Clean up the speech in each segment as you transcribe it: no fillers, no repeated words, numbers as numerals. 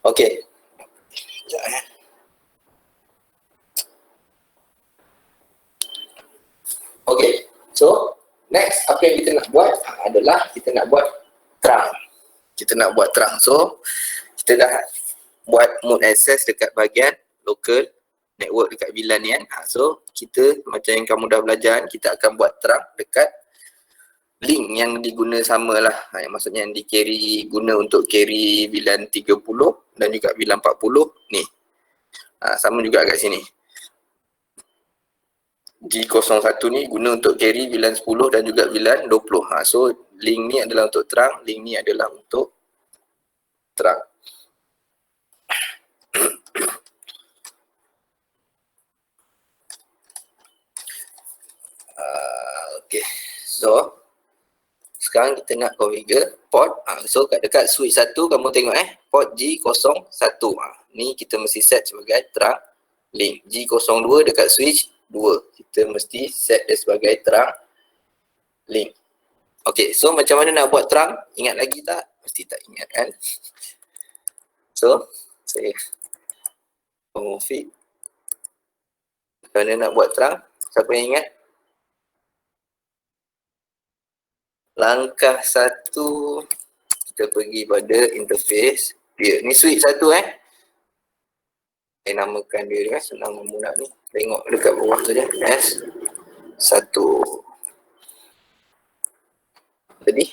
Okey. Sekejap Okey. So, next apa yang kita nak buat adalah kita nak buat terang. Kita nak buat terang. So, kita dah buat mode access dekat bahagian local network dekat VLAN ni kan. So, kita macam yang kamu dah belajar, kita akan buat terang dekat link yang diguna samalah. Yang maksudnya yang di carry guna untuk carry VLAN 30 dan juga VLAN 40 ni. Sama juga kat sini. G01 ni guna untuk carry VLAN 10 dan juga VLAN 20. So link ni adalah untuk terang, link ni adalah untuk terang. Okay. So sekarang kita nak configure port. So kat dekat switch 1 kamu tengok port G01. Ni kita mesti set sebagai terang link. G02 dekat switch 2. Kita mesti set dia sebagai terang link. Okay, so macam mana nak buat terang? Ingat lagi tak? Mesti tak ingat kan? So, saya config. Macam mana nak buat terang? Siapa yang ingat? Langkah 1, kita pergi pada interface dia. Ni switch 1 saya namakan dia senang memunak ni. Tengok dekat bawah tu je. S1. Jadi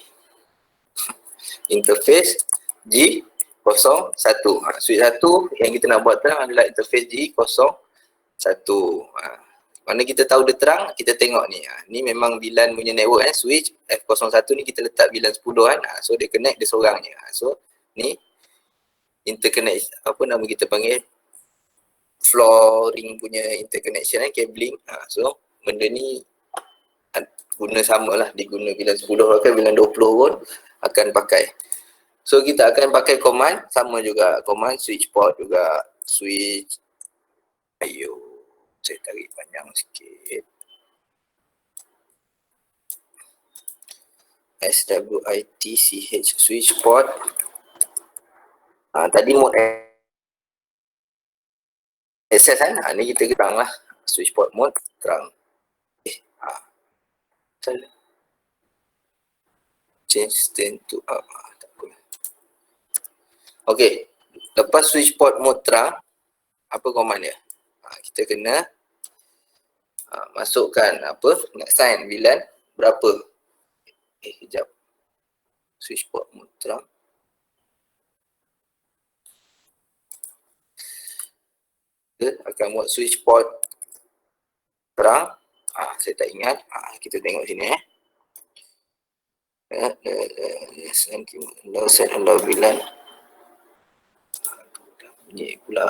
interface G01. Switch 1 yang kita nak buat terang adalah interface G01. Mana kita tahu dia terang, kita tengok ni. Ni memang VLAN punya network switch F01 ni kita letak VLAN 10 kan. So dia connect dia seorang je. So ni interconnect, apa nama kita panggil, flooring punya interconnection cabling. So benda ni guna samalah, diguna VLAN 10 ke VLAN 20 pun akan pakai. So kita akan pakai command sama juga, command switch port juga, switch. Saya tarik panjang sikit. SWITCH switch port. Tadi mode access kan. Ni kita terang lah. Switch port mode terang. Change stain to up. Tak apa. Okey. Lepas switch port mode terang, apa command dia? Kita kena masukkan apa? Nak sign VLAN berapa? Sekejap. Switch port mode terang. Kita akan buat switch port terang. Saya tak ingat. Kita tengok sini set allow VLAN. Bunyi pula.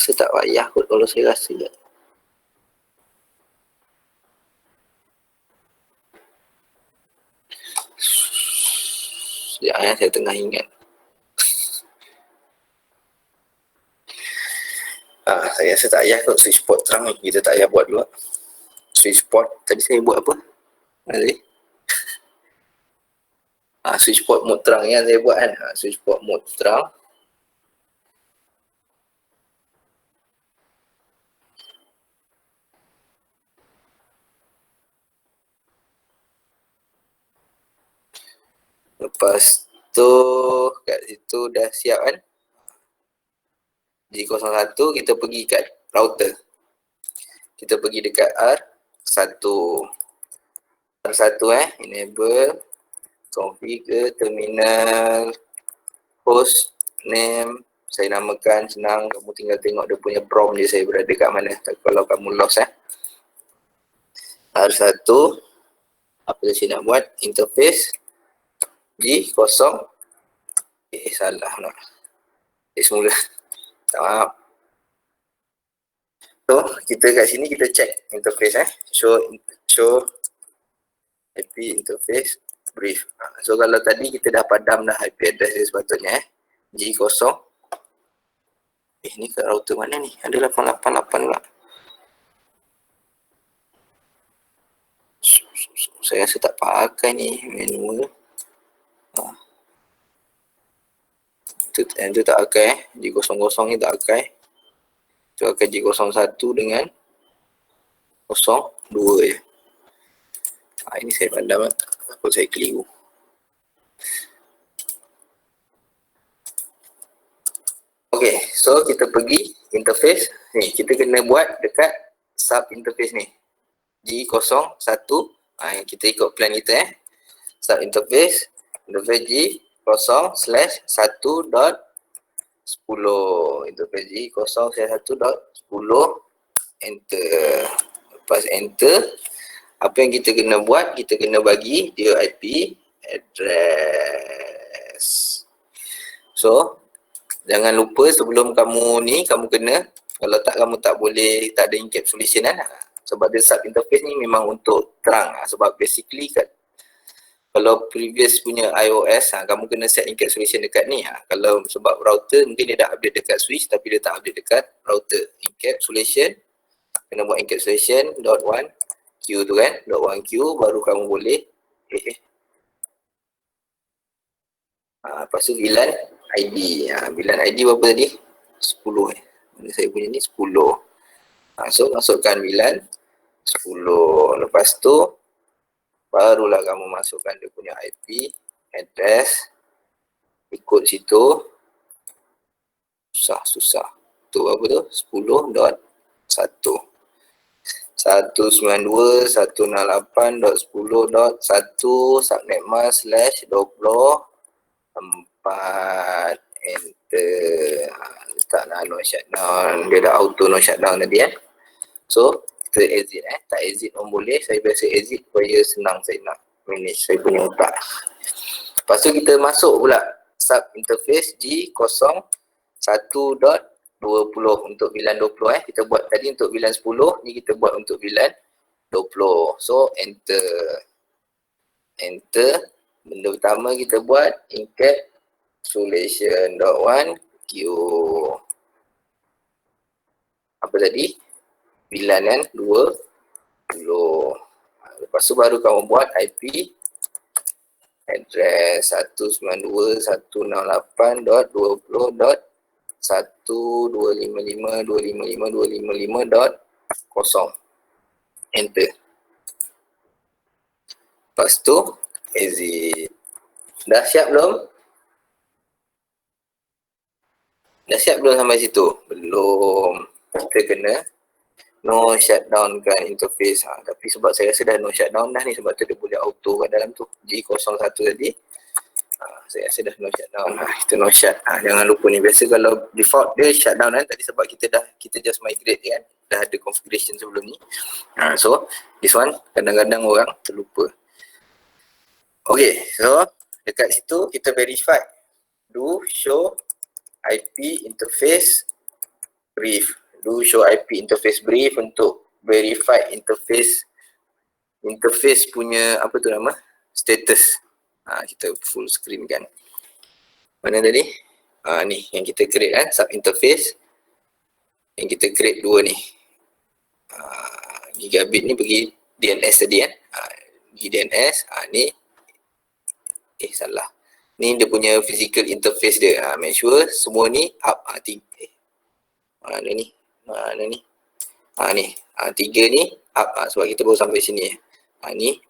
Saya tak payah kot kalau saya rasa je. Sekejap saya tengah ingat. Saya rasa tak payah kot switch port terang ni. Kita tak payah buat dulu. Switch port, tadi saya buat apa? Switch port mode terang yang saya buat kan. Switch port mode terang. Lepas tu kat situ dah siap kan. G01 kita pergi kat router. Kita pergi dekat R1. R1 enable configure terminal host name. Saya namakan senang, kamu tinggal tengok dia punya prompt je saya berada kat mana. Kalau kamu lost R1 apa yang saya nak buat, interface G0. Salah nak. Semula. Maaf. So, kita kat sini kita check interface show IP interface brief. So kalau tadi kita dah padam dah IP address dia sepatutnya G0. Ni kat router mana ni? Ada 888 pula. Saya rasa tak pakai ni manual. Itu tak pakai. G00 ni tak pakai. Itu pakai G01 dengan 02 je. Ini saya pandang lah. Takut saya keliru. Okay, so kita pergi interface. Ni, kita kena buat dekat sub interface ni. G01. Yang kita ikut plan kita Sub interface G0/1.10. Interface G0/1.10. Enter. Lepas enter, apa yang kita kena buat? Kita kena bagi dia IP address. So, jangan lupa sebelum kamu ni, kamu kena, kalau tak kamu tak boleh, tak ada encapsulation kan. Sebab dia sub interface ni memang untuk terang. Sebab basically kan, kalau previous punya iOS, kamu kena set encapsulation dekat ni. Kalau sebab router, mungkin dia dah update dekat switch tapi dia tak update dekat router. Encapsulation, kena buat encapsulation .1q tu kan. .1q baru kamu boleh lepas tu VLAN ID. VLAN ID berapa tadi? 10 Mana saya punya ni 10. So masukkan VLAN 10. Lepas tu barulah kamu masukkan dia punya IP address. Ikut situ. Susah. Tu apa tu? 10.1. 192.168.10.1 subnet mask /24 enter. Letaklah no shutdown. Dia dah auto no shutdown tadi So kita exit tak exit pun boleh. Saya biasa exit supaya senang saya nak manage saya punya otak. Lepas tu kita masuk pula sub interface G01.20 untuk VLAN 20 kita buat tadi untuk VLAN 10, ni kita buat untuk VLAN 20. So enter. Benda pertama kita buat encapsulation.1q. Apa tadi? VLAN kan 20. Lepas tu baru kamu buat IP address 192.168.255.255.255.0. Enter. Lepas tu exit. Dah siap belum? Dah siap belum sampai situ? Belum. Kita kena no shutdown kan interface. Tapi sebab saya rasa dah no shutdown dah ni, sebab tu dia boleh auto kat dalam tu. G01 tadi. Saya rasa dah no shutdown. Kita no shut. Jangan lupa ni. Biasa kalau default dia shutdown kan tadi, sebab kita just migrate kan. Dah ada configuration sebelum ni. So this one kadang-kadang orang terlupa. Okay, so dekat situ kita verify. Do show IP interface brief. Do show IP interface brief untuk verify interface punya apa tu nama? Status. Kita full screen kan. Mana tadi? Ni yang kita create kan, sub interface. Yang kita create dua ni. Gigabit ni pergi DNS tadi kan. Pergi DNS. Ni salah. Ni dia punya physical interface dia. Make sure semua ni up. Mana ni? Ni. Tiga ni up. Sebab kita baru sampai sini. Ni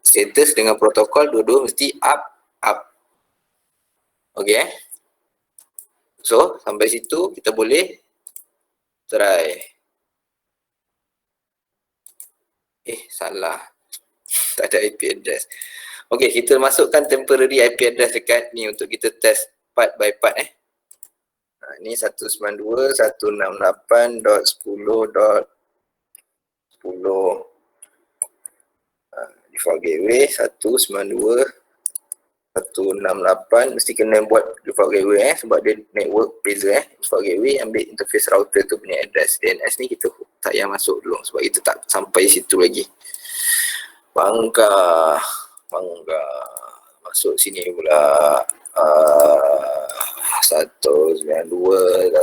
status dengan protokol dua-dua mesti up. Okay. So sampai situ kita boleh try. Salah. Tak ada IP address. Okay, kita masukkan temporary IP address dekat ni untuk kita test part by part ni 192.168.10.10 default gateway 192.168 mesti kena buat default gateway sebab dia network beza default gateway ambil interface router tu punya address. DNS ni kita tak payah masuk dulu sebab kita tak sampai situ lagi. Bangga masuk sini pula. 192.168.20.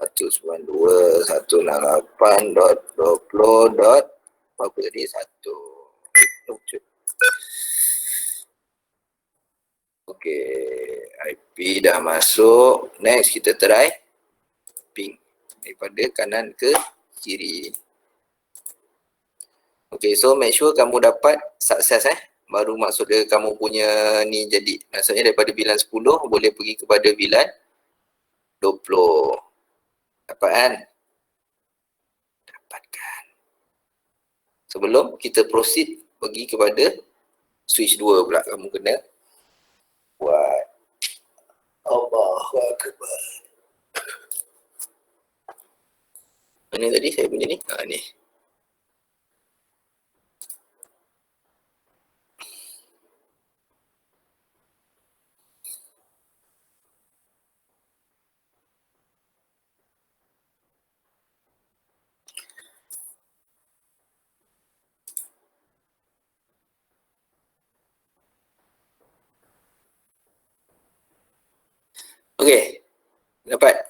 192.168.20. Berapa tadi? 1. Okey, IP dah masuk. Next kita try ping daripada kanan ke kiri. Okey, so make sure kamu dapat sukses baru maksud dia kamu punya ni jadi. Maksudnya daripada bilan 10 boleh pergi kepada bilan 20. Dapat kan? Dapatkan. Sebelum kita proceed pergi kepada switch 2 pula kamu kena buat. Allahu Akbar. Mana tadi saya punya ni? Ni. Okey. Dapat.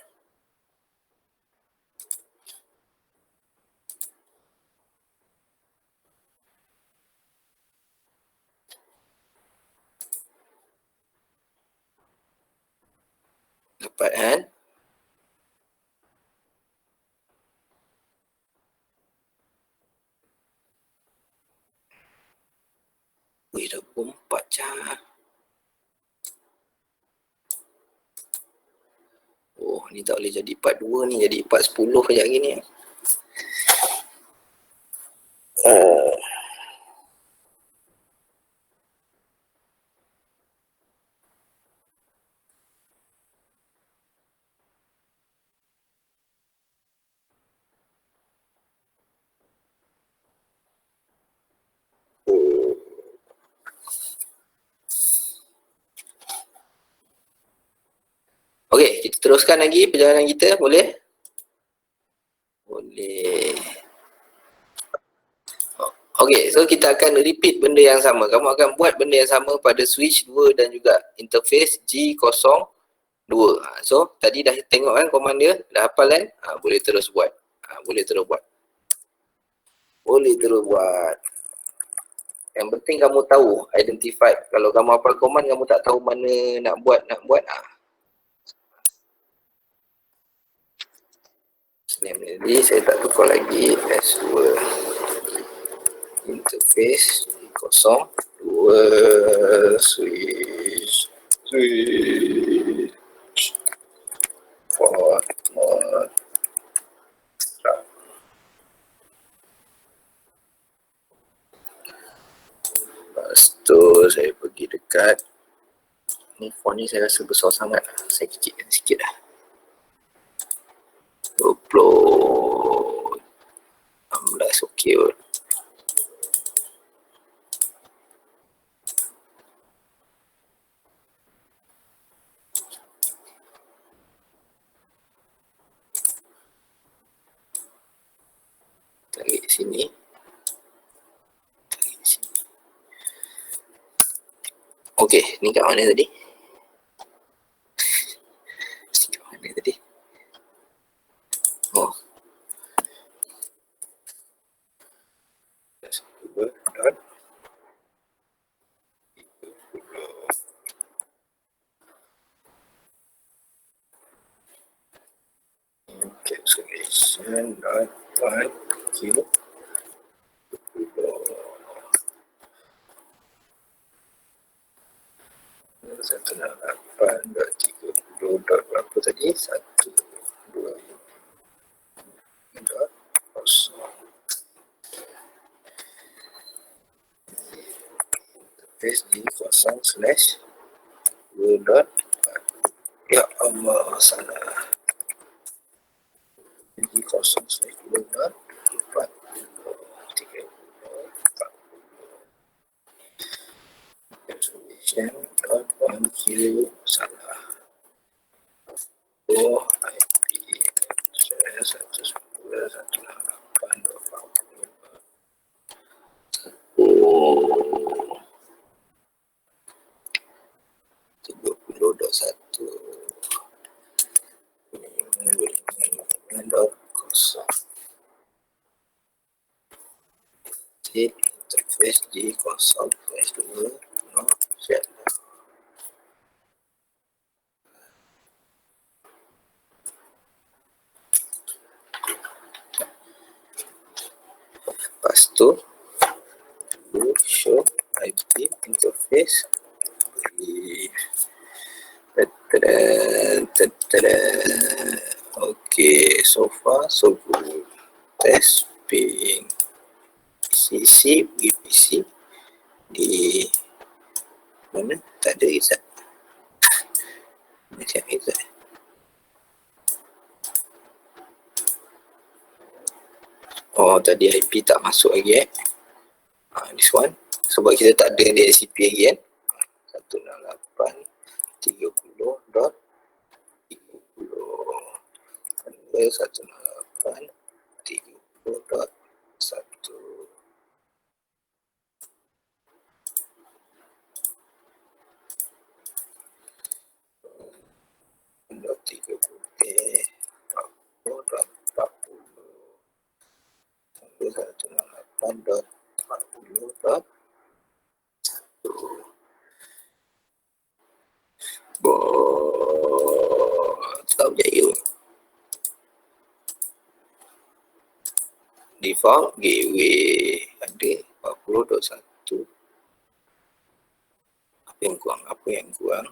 Dapat kan? Wih, dah 4 jam. Oh, ni tak boleh jadi part 2 ni, jadi part 10 kejap lagi ni. Okey, kita teruskan lagi perjalanan kita, boleh? Boleh. Okey, so kita akan repeat benda yang sama. Kamu akan buat benda yang sama pada switch 2 dan juga interface G02. So, tadi dah tengok kan command dia? Dah hafal kan? Boleh terus buat. Boleh terus buat. Boleh terus buat. Yang penting kamu tahu, identify. Kalau kamu hafal command, kamu tak tahu mana nak buat. Jadi saya tak tukar lagi S2 interface 02 switch port mode. Lepas tu saya pergi dekat ni, font ni saya rasa besar sangat, saya kecilkan sikit dah. 20 16 okey pun. Tarik sini. Okey, ni kat mana tadi? Kat mana tadi? Oh. Encapsulation dot Q 168.30 dot berapa tadi? 1, 2 dot 0. Interface G0/2 dot. Ya Allah, salah. G0/2 dot 4. 3. Encapsulation dot 1Q, salah. Oh, IP 110.168.20. Oh. satu dot kosong interface G kosong S2 no set. Lepas tu show IP interface okay, so far so good. Test ping CC PC di mana tak ada result. Macam result. Oh, tadi IP tak masuk lagi this one sebab kita tak ada DHCP lagi 168.30.168.30.1 168.40 tak berjaya. Default gateway ada 40.1. Apa yang kurang?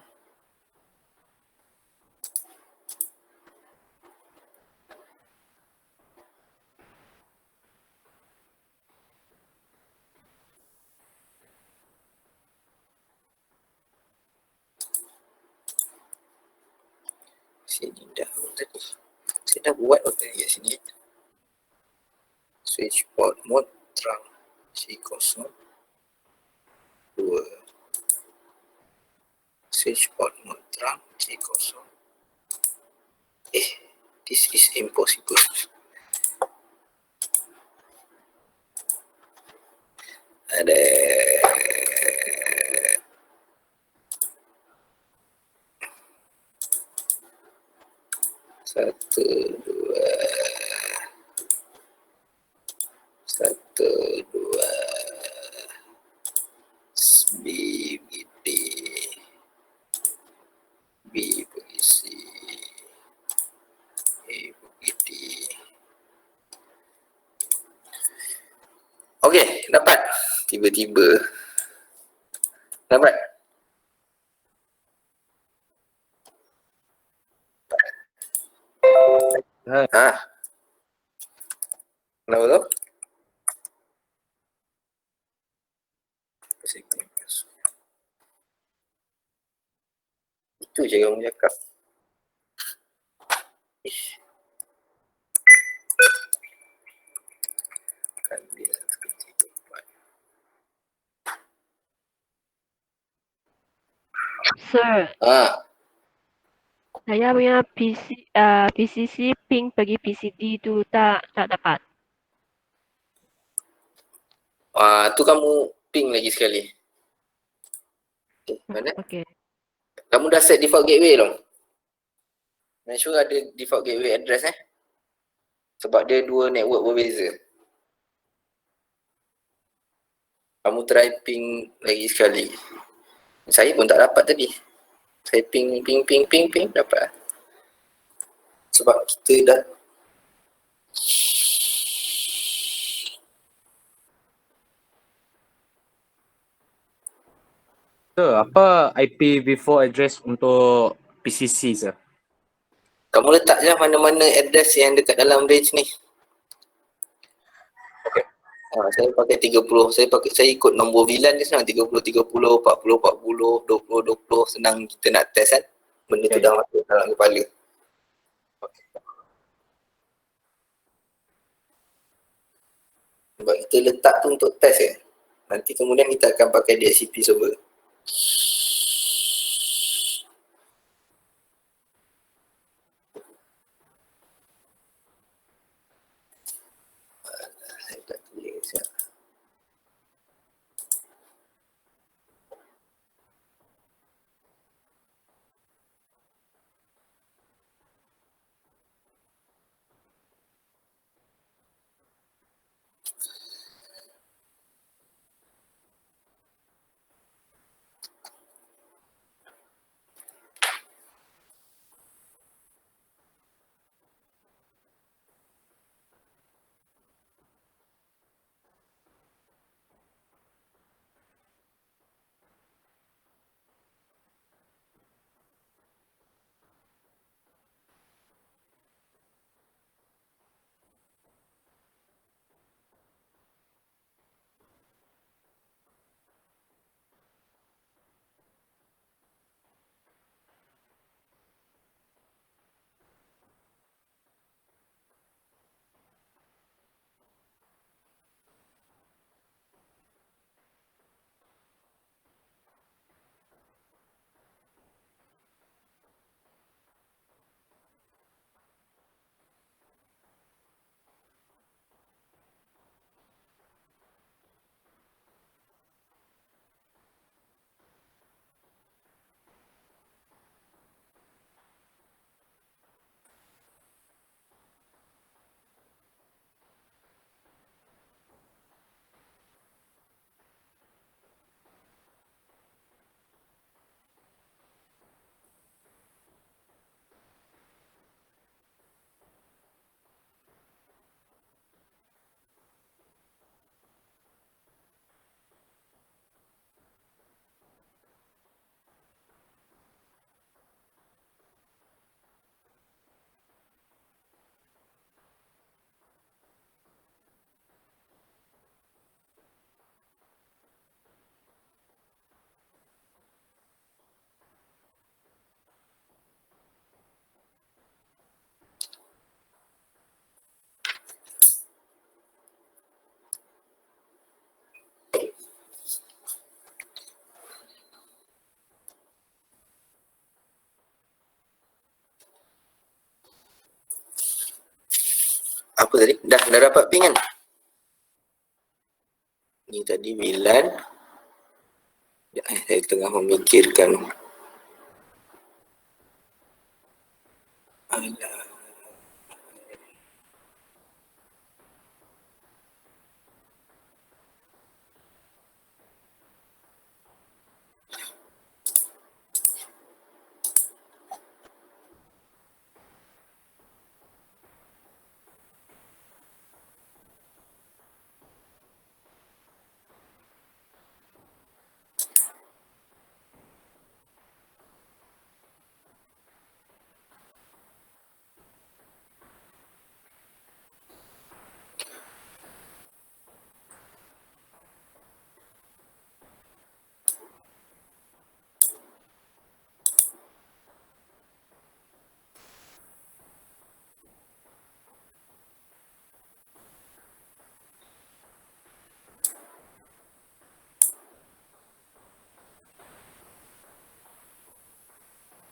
Sini dah tadi. Saya dah buat tadi kat sini. Switch port mode terang C02. Switch port mode terang C0. This is impossible. Ada satu dua BBD B berisi A BBD. Okey, dapat. Tiba-tiba dapat. Kenapa tu? Itu je yang cakap. Kan dia Sir, saya punya PCC ping pergi PCD tu tak dapat. tu kamu ping lagi sekali. Mana? Okey. Kamu dah set default gateway belum? Make sure ada default gateway address sebab dia dua network berbeza. Kamu try ping lagi sekali. Saya pun tak dapat tadi. Saya ping dapat. Sebab kita dah Sir, apa IPv4 address untuk PCC, sir? kamu letak je mana-mana address yang dekat dalam range ni. Saya pakai 30. Saya ikut nombor VLAN dia senang 30 30 40 40 20 20 senang kita nak test kan. Benda tu dah masuk dalam kepala. Sebab kita letak tu untuk test nanti kemudian kita akan pakai DHCP server. Saya tak tulis apa tadi? Dah dapat ping kan? Ni tadi VLAN. Ya, saya tengah memikirkan. Alah.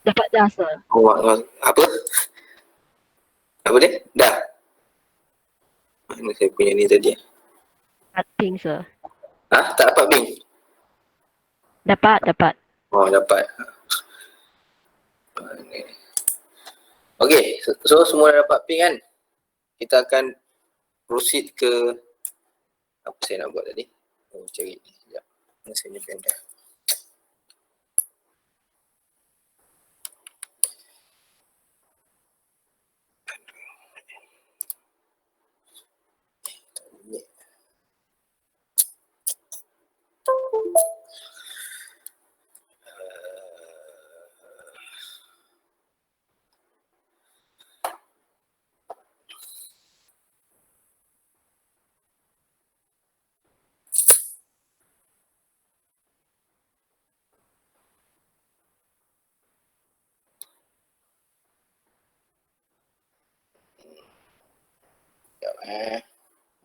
Dapat dah, sir. Apa? Apa dia? Dah. Mana saya punya ni tadi? Dapat ping, sir. Tak dapat ping? Dapat. Oh, dapat. Okay, so semua dah dapat ping kan? Kita akan proceed ke apa saya nak buat tadi? Oh, cari ni. Sekejap. Mana saya punya pen dah? Sekejap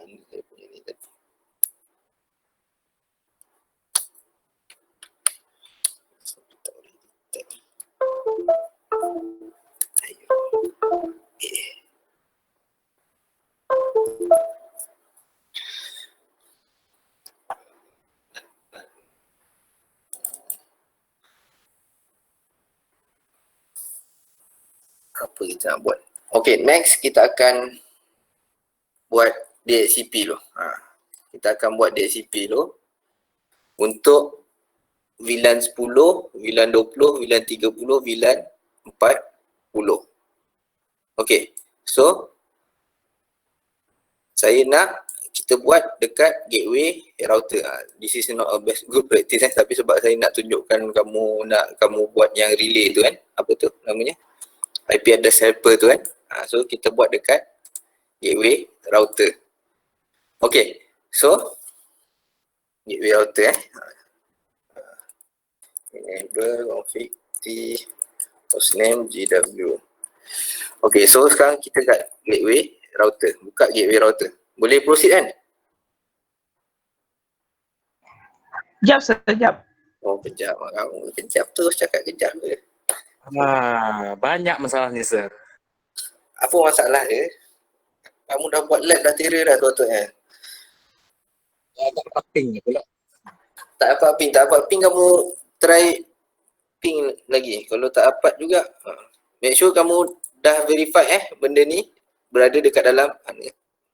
Mana saya punya ni tadi? Apa kita nak buat? Okay, next kita akan buat DHCP dulu. Kita akan buat DHCP dulu untuk VLAN 10, VLAN 20, VLAN 30, VLAN 40. Okay, so saya nak kita buat dekat gateway router. This is not a best good practice tapi sebab saya nak tunjukkan kamu buat yang relay tu kan. Apa tu namanya? IP address helper tu kan. So kita buat dekat gateway router. Okay, so gateway router enable config t hostname GW. Okay, so sekarang kita kat gateway router. Buka gateway router. Boleh proceed kan? Sekejap. Oh, kejap kamu. Kejap terus cakap kejap ke? Banyak masalahnya, sir. Apa masalah dia? Kamu dah buat lab dah terror dah tuan-tuan. Tak dapat ping pula. Tak dapat ping kamu try ping lagi. Kalau tak dapat juga, make sure kamu dah verify benda ni berada dekat dalam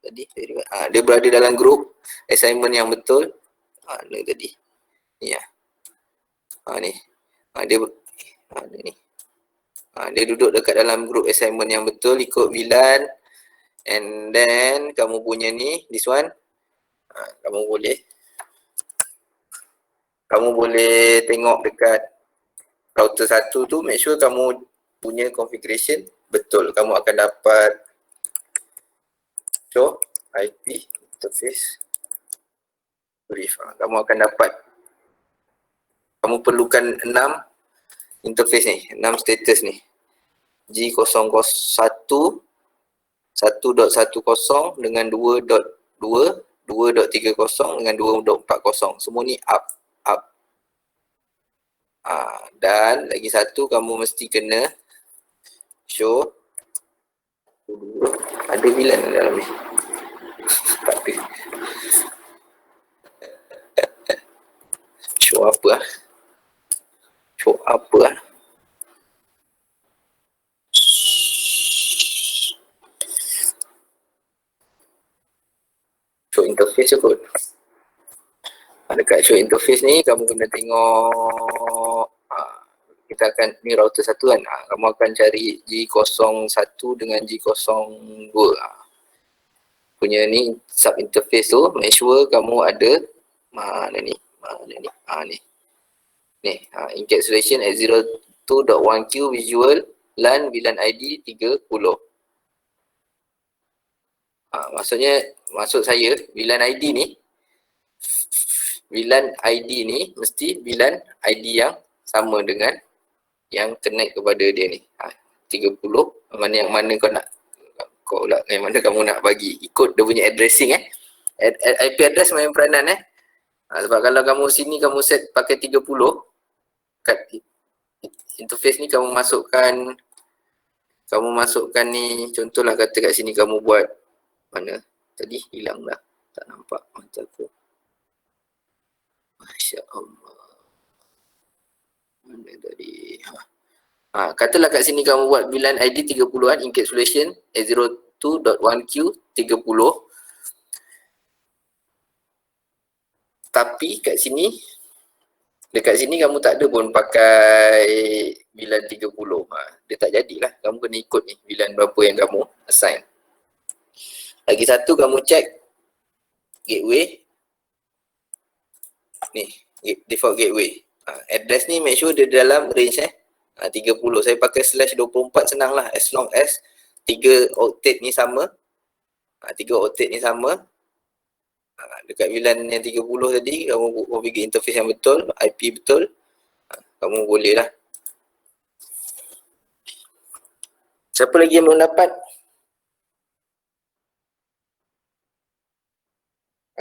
tadi dia berada dalam group assignment yang betul. Mana tadi? Ni ni. Ni. Dia duduk dekat dalam group assignment yang betul ikut VLAN, and then kamu punya ni this one kamu boleh tengok dekat router 1 tu, make sure kamu punya configuration betul. Kamu akan dapat show IP interface brief. Kamu akan dapat, kamu perlukan 6 interface ni, 6 status ni. G001 1.10 dengan 2.2 2.30 dengan 2.40. Semua ni up. Dan lagi satu, kamu mesti kena show Ada VLAN dalam ni. Tak ada. Show apa lah? Show apa lah? Show interface je kot. Dekat show interface ni kamu kena tengok kita akan ni router satu kan. Kamu akan cari G01 dengan G02 punya ni sub interface tu. Make sure kamu ada mana ni ni encapsulation at 02.1q visual LAN VLAN ID 30. Maksud saya VLAN ID ni mesti VLAN ID yang sama dengan yang connect kepada dia ni. 30 mana kau nak yang mana kamu nak bagi ikut dia punya addressing IP address main peranan sebab kalau kamu sini kamu set pakai 30 kat interface ni kamu masukkan ni, contohlah kata kat sini kamu buat mana tadi hilang dah, tak nampak mata aku. Masya Allah. Mana tadi? Katalah kat sini kamu buat VLAN ID 30 encapsulation at 02.1q 30. Tapi dekat sini kamu tak ada pun pakai VLAN 30. Dia tak jadilah. Kamu kena ikut ni VLAN berapa yang kamu assign. Lagi satu kamu check gateway. Ni default gateway. Address ni make sure dia dalam range 30. Saya pakai /24 senang lah. As long as 3 octet ni sama. 3 octet ni sama. Dekat VLAN yang 30 tadi kamu configure interface yang betul, IP betul, kamu boleh lah. Siapa lagi yang belum dapat?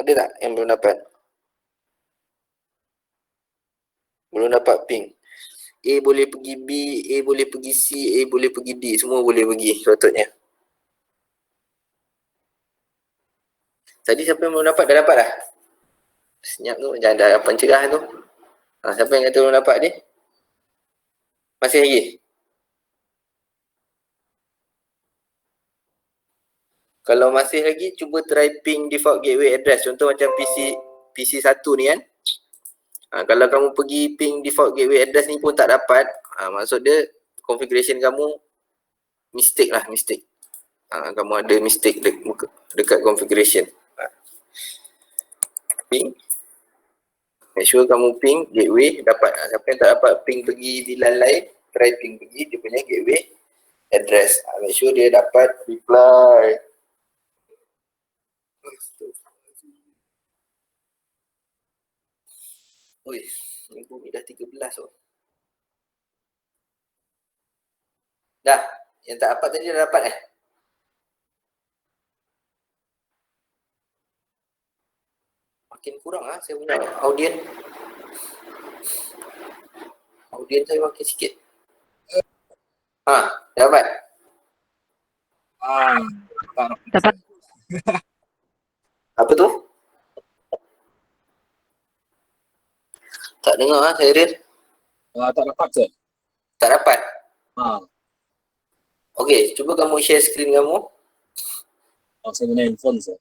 Ada tak yang belum dapat? Belum dapat ping. A boleh pergi B, A boleh pergi C, A boleh pergi D, semua boleh pergi sepatutnya. Tadi siapa yang belum dapat? Dah dapat dah? Senyap tu, jangan dah dapat cerah tu. Siapa yang kata belum dapat ni? Masih lagi? Kalau masih lagi, cuba try ping default gateway address. Contoh macam PC1 ni kan. Kalau kamu pergi ping default gateway address ni pun tak dapat, maksud dia configuration kamu mistake. Kamu ada mistake dekat configuration. Ping. Make sure kamu ping gateway dapat. Siapa yang tak dapat ping pergi VLAN lain, try ping pergi dia punya gateway address. Make sure dia dapat reply. Oi, minggu ni dah 13 oh. Dah, yang tak dapat tadi dah dapat Makin kurang saya punya audien. Audien saya makin sikit. Dah dapat? Dapat. Apa tu? Tak dengar saya Rin. Tak dapat je. Tak dapat? Ha. Okey, cuba kamu share screen kamu. Saya guna handphone je.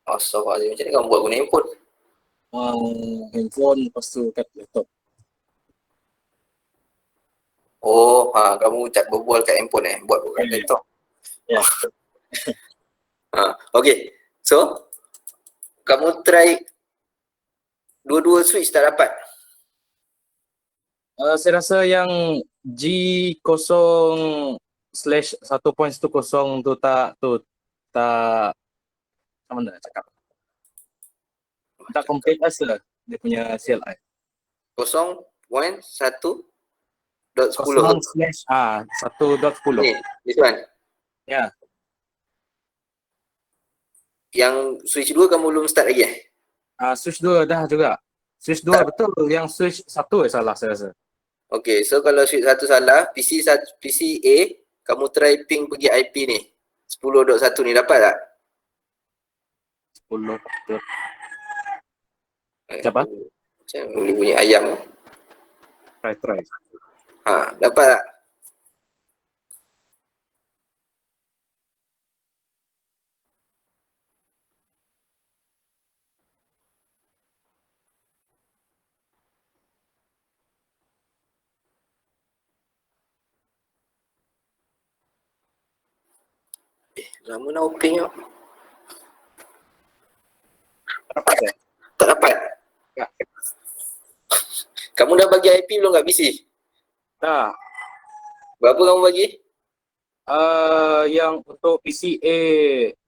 Astaghfirullahaladzim, macam mana kamu buat guna handphone? Handphone lepas tu kat laptop. Oh, kamu tak berbual kat handphone buat kat laptop. Ya. Okey. So, kamu try dua-dua switch tak dapat? Saya rasa yang G0/1.10 tu tak sama nak cakap. Tak complete asal dia punya CLI. 0.1.10. 1.10. Ni, this one. Ya. Yang switch 2 kamu belum start lagi Switch 2 dah juga. Switch 2 betul, yang switch 1 salah saya rasa. Okay, so kalau switch 1 salah, PC A Kamu try ping pergi IP ni. 10.1 ni dapat tak? 10. Siapa? Macam boleh bunyi ayam. Try. Dapat tak? Lama nak open tengok. Dapat tak? Tak dapat. Ya. Kamu dah bagi IP belum kat PC? Dah. Berapa kamu bagi? Yang untuk PCA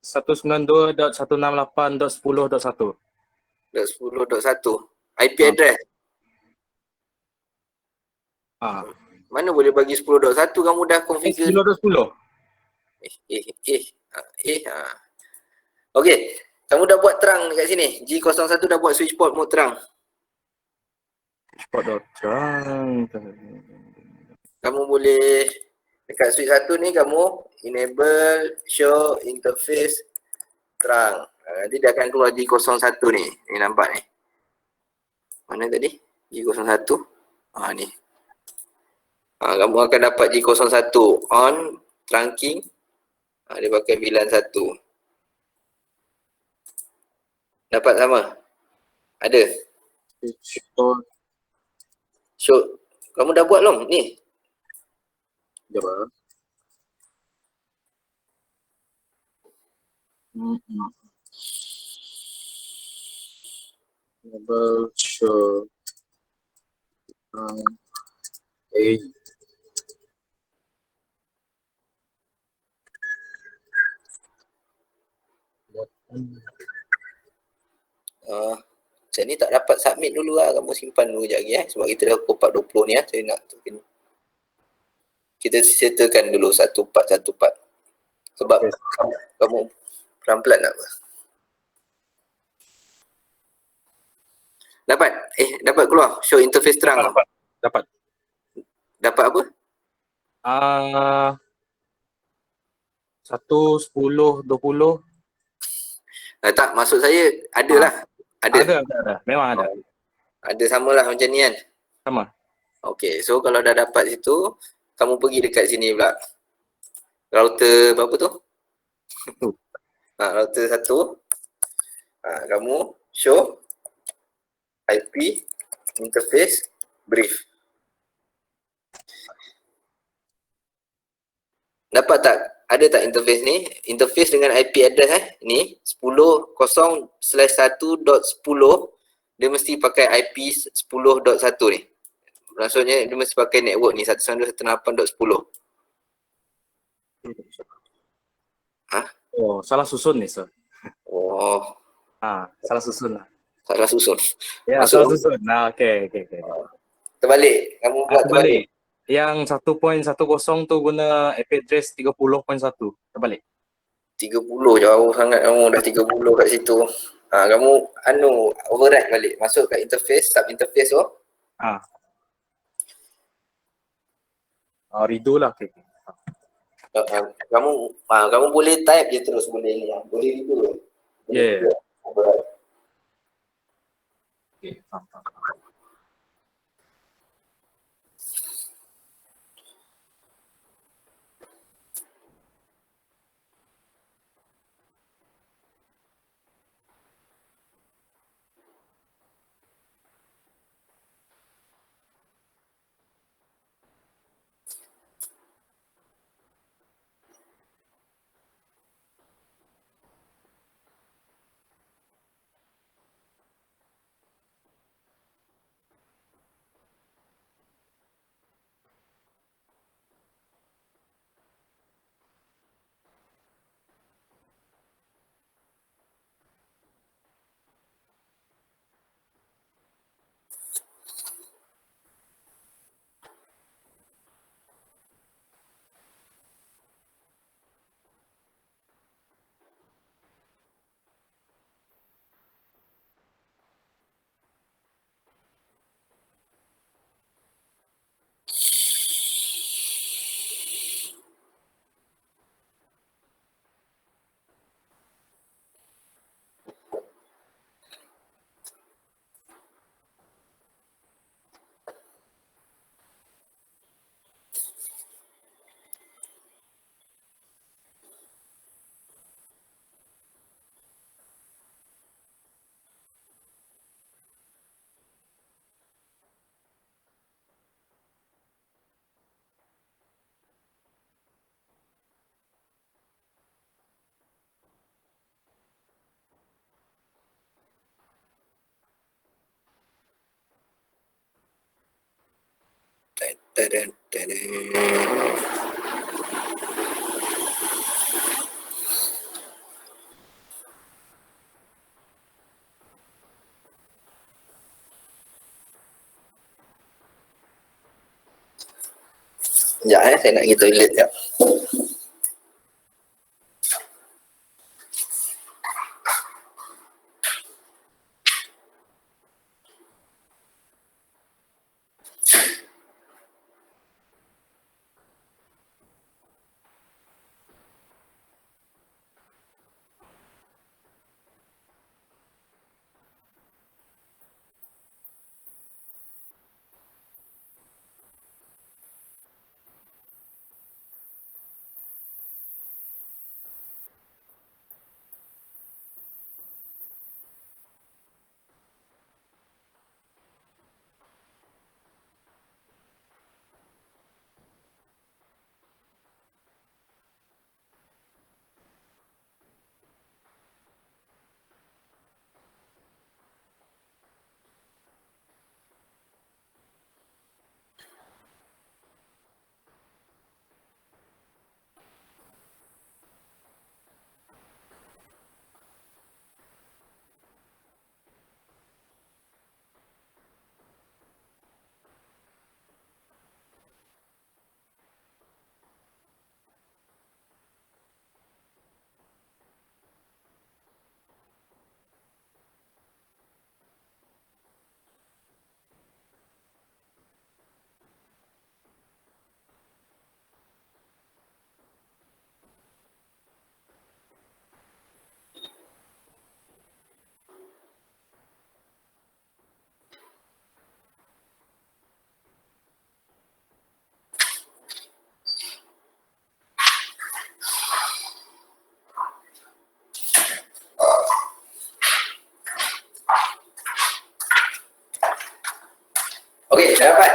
192.168.10.1. 10.1. IP Ah. address. Mana boleh bagi 10.1, kamu dah configure. 10.10. Okey, kamu dah buat terang dekat sini. G01 dah buat switch port mode terang. Spot.terang. Kamu boleh dekat switch 1 ni kamu enable show interface terang. Nanti dia akan keluar G01 ni. Ni nampak ni. Mana tadi? G01. Ni. Kamu akan dapat G01 on trunking. Dia pakai VLAN 1. Dapat sama? Ada? Spot. Show. Kamu dah buat belum? Ni. Jom. Enable show. Macam ni tak dapat submit dulu lah. Kamu simpan dulu sekejap lagi sebab kita dah pukul 4.20 ni saya nak kita settlekan dulu satu part. Sebab kamu pelan-pelan nak apa? Dapat? Dapat keluar show interface terang. Dapat. Dapat apa? 1, 10, 20. Tak, maksud saya ada lah. Ada. Memang ada. Ada sama lah macam ni kan? Sama. Okay, so kalau dah dapat situ, kamu pergi dekat sini pula. Router berapa tu? Router 1. Kamu show IP interface brief. Dapat tak? Ada tak interface ni? Interface dengan IP address ni 10.0/1.10 dia mesti pakai IP 10.1 ni. Maksudnya dia mesti pakai network ni 192.168.10. Oh, salah susun ni, sir. Oh, Salah susun lah. salah susun. Ya, Masuk. salah susun. Okey. Terbalik. Kamu buat terbalik. Yang 1.10 tu guna IP address 30.1. Terbalik. 30 jauh sangat kamu dah 30 kat situ. Kamu override balik. Masuk kat interface, sub interface tu. Redo lah. Okay. Kamu boleh type je terus boleh ni. Boleh gitu. Yeah. Override. Okay. Tadam, tadam. Sekejap saya nak pergi toilet sekejap. Okey, dah dapat.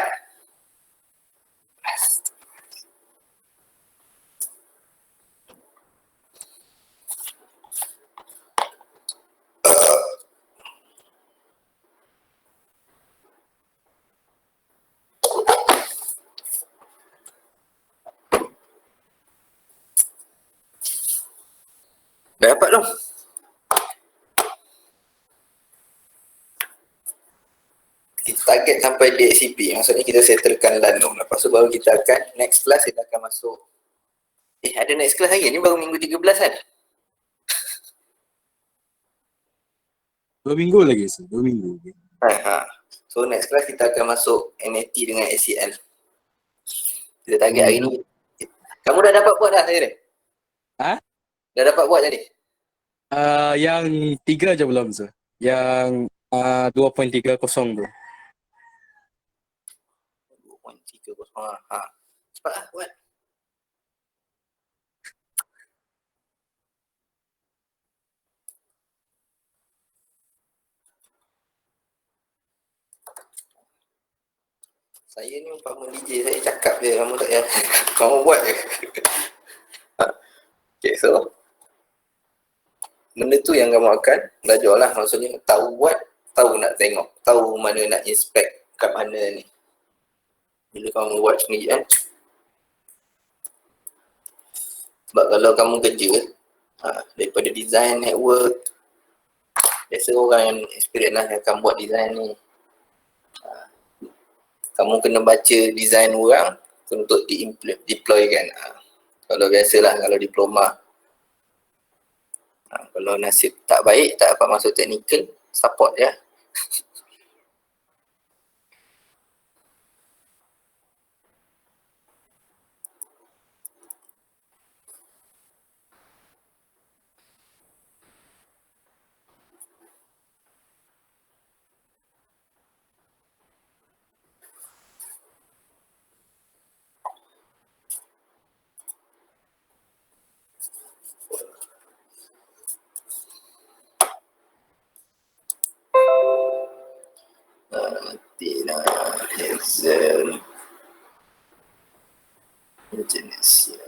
Dah dapat dong. Kita target sampai DHCP, maksudnya kita settlekan Lanum. Lepas tu baru kita akan next class kita akan masuk. Ada next class lagi, ni baru minggu 13 kan? 2 minggu lagi, sir. 2 minggu. So next class kita akan masuk NAT dengan ACL. Kita target hari ni. Kamu dah dapat buat dah saya ni? Ha? Dah dapat buat tadi? Yang 3 je belum, sir. Yang 2.30 tu. 2.30. Cepat lah buat. Saya ni umpama DJ, saya cakap je, kamu tak payah. Kamu buat je. Okay, so benda tu yang kamu akan belajar lah. Maksudnya tahu buat, tahu nak tengok, tahu mana nak inspect kat mana ni. Bila kamu buat sendiri kan. Sebab kalau kamu kerja daripada design network, biasa orang yang experience lah yang akan buat design ni. Kamu kena baca design orang untuk deploykan. Kalau biasalah, kalau diploma. Kalau nasib tak baik, tak dapat masuk technical, support je. Tina, Excel, jenis ya.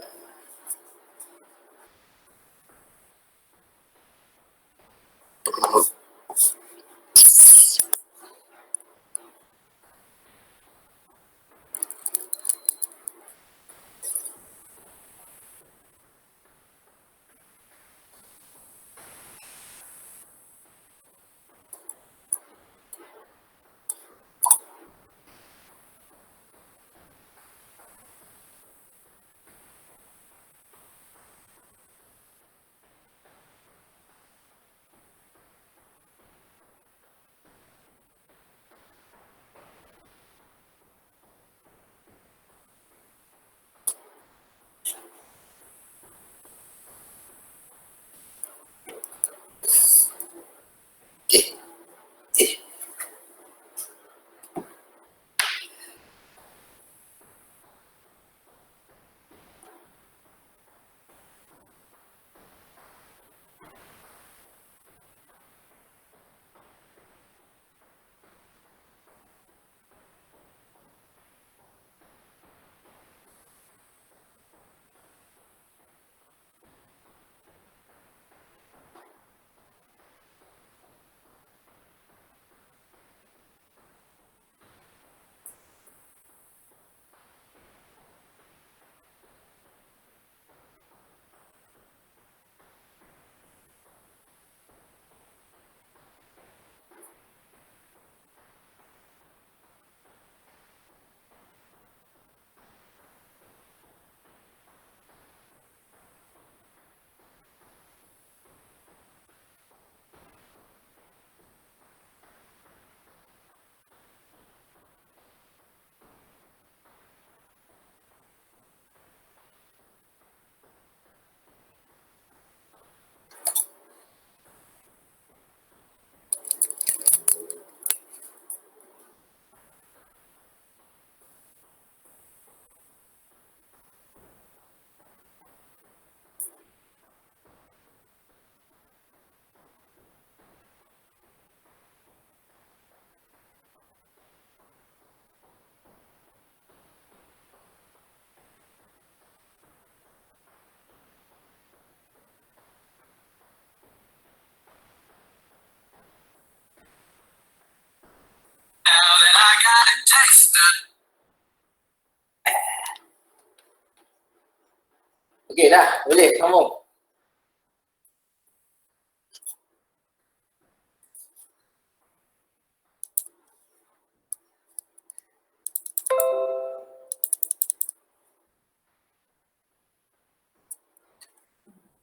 Okey dah, boleh sambung.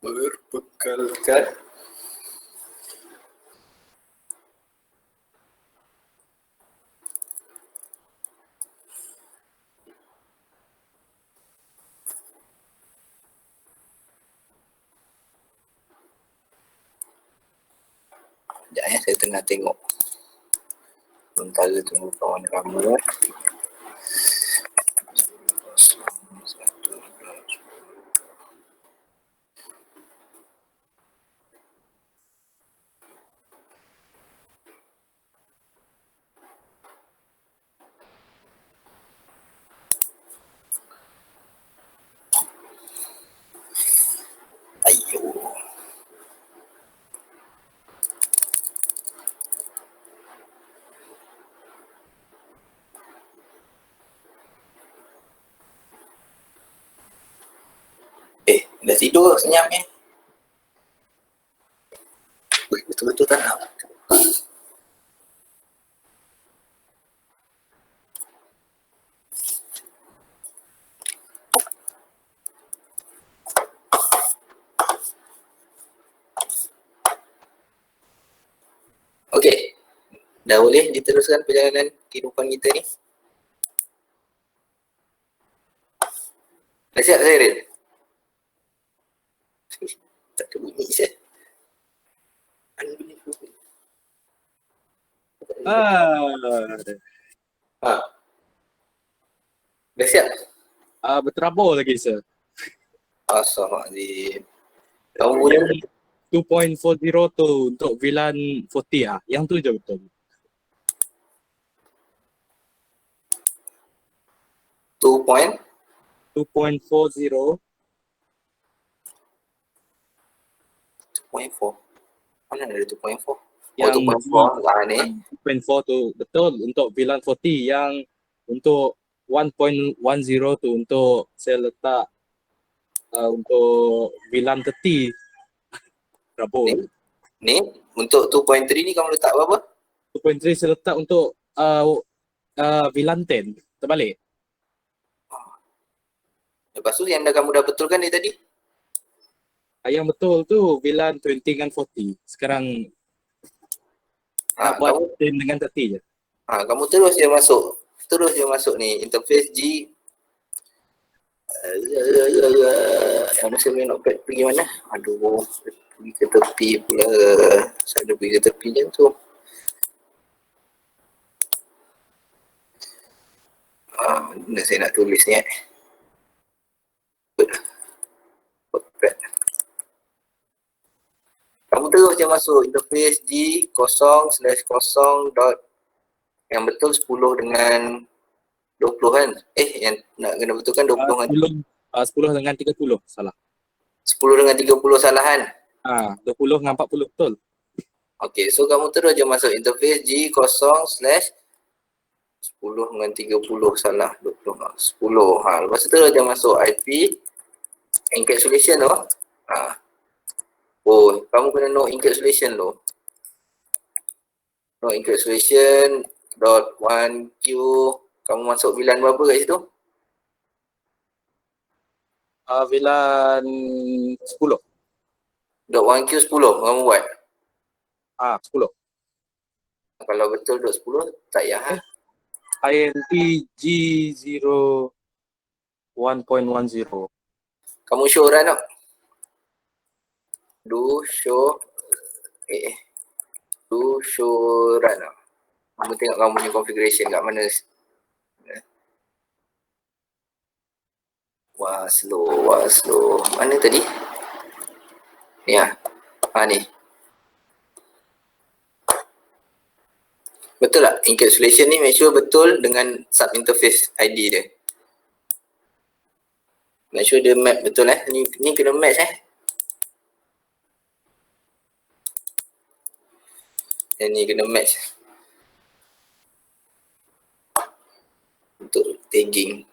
Berbekalkan sekejap ya, saya tengah tengok sementara tunggu kawan ramai. Ayo. Dah tidur senyap ni. Betul-betul tak nak. Okey. Dah boleh diteruskan perjalanan kehidupan kita ni? Dah siap saya, Rin? Tak ada bunyi saya. Unbelievable. Ha. Dah siap? Berterabur lagi sir. Astaghfirullahaladzim. Kamu punya Yang 2.40 tu untuk VLAN 40 ah. Yang tu je betul. 2.4. 2.40 Mana ada 2.4? Oh, yang 2.4 lah ni. 2.4 tu betul untuk VLAN 40, yang untuk 1.10 tu untuk saya letak untuk VLAN 30 rabur. Ni untuk 2.3 ni kamu letak berapa? 2.3 saya letak untuk VLAN 10 terbalik. Lepas tu yang kamu dah betulkan ni tadi? Yang betul tu VLAN 20 dengan 40. Sekarang nak buat 10 dengan 30 je. Kamu terus je masuk. Terus je masuk ni interface G. Yang masa main notepad pergi mana? Aduh, pergi ke tepi pula. Saya ada pergi ke tepi je tu. Mana saya nak tulis ni Notepad. Kamu terus je masuk interface G 0/0 dot yang betul 10 dengan 20 kan? Yang nak kena betulkan 20 dengan 10 dengan 30 salah. 10 dengan 30 salah kan? 20 dengan 40 betul. Okey, so kamu terus je masuk interface G 0/10 dengan 30 salah 20 10. Lepas tu terus je masuk IP encapsulation tu. Kamu kena no encapsulation tu. No encapsulation dot 1Q. Kamu masuk VLAN berapa kat situ? VLAN 10. Dot 1Q 10 kamu buat? 10. Kalau betul dot 10 tak payah INT G0 1.10. Kamu show run tak? Do show run tak? Kamu tengok kamu punya configuration kat mana. Wah slow. Mana tadi? Ni ni. Betul tak? Encapsulation ni make sure betul dengan sub interface ID dia. Make sure dia map betul Ni kena match Yang ni kena match. tagging.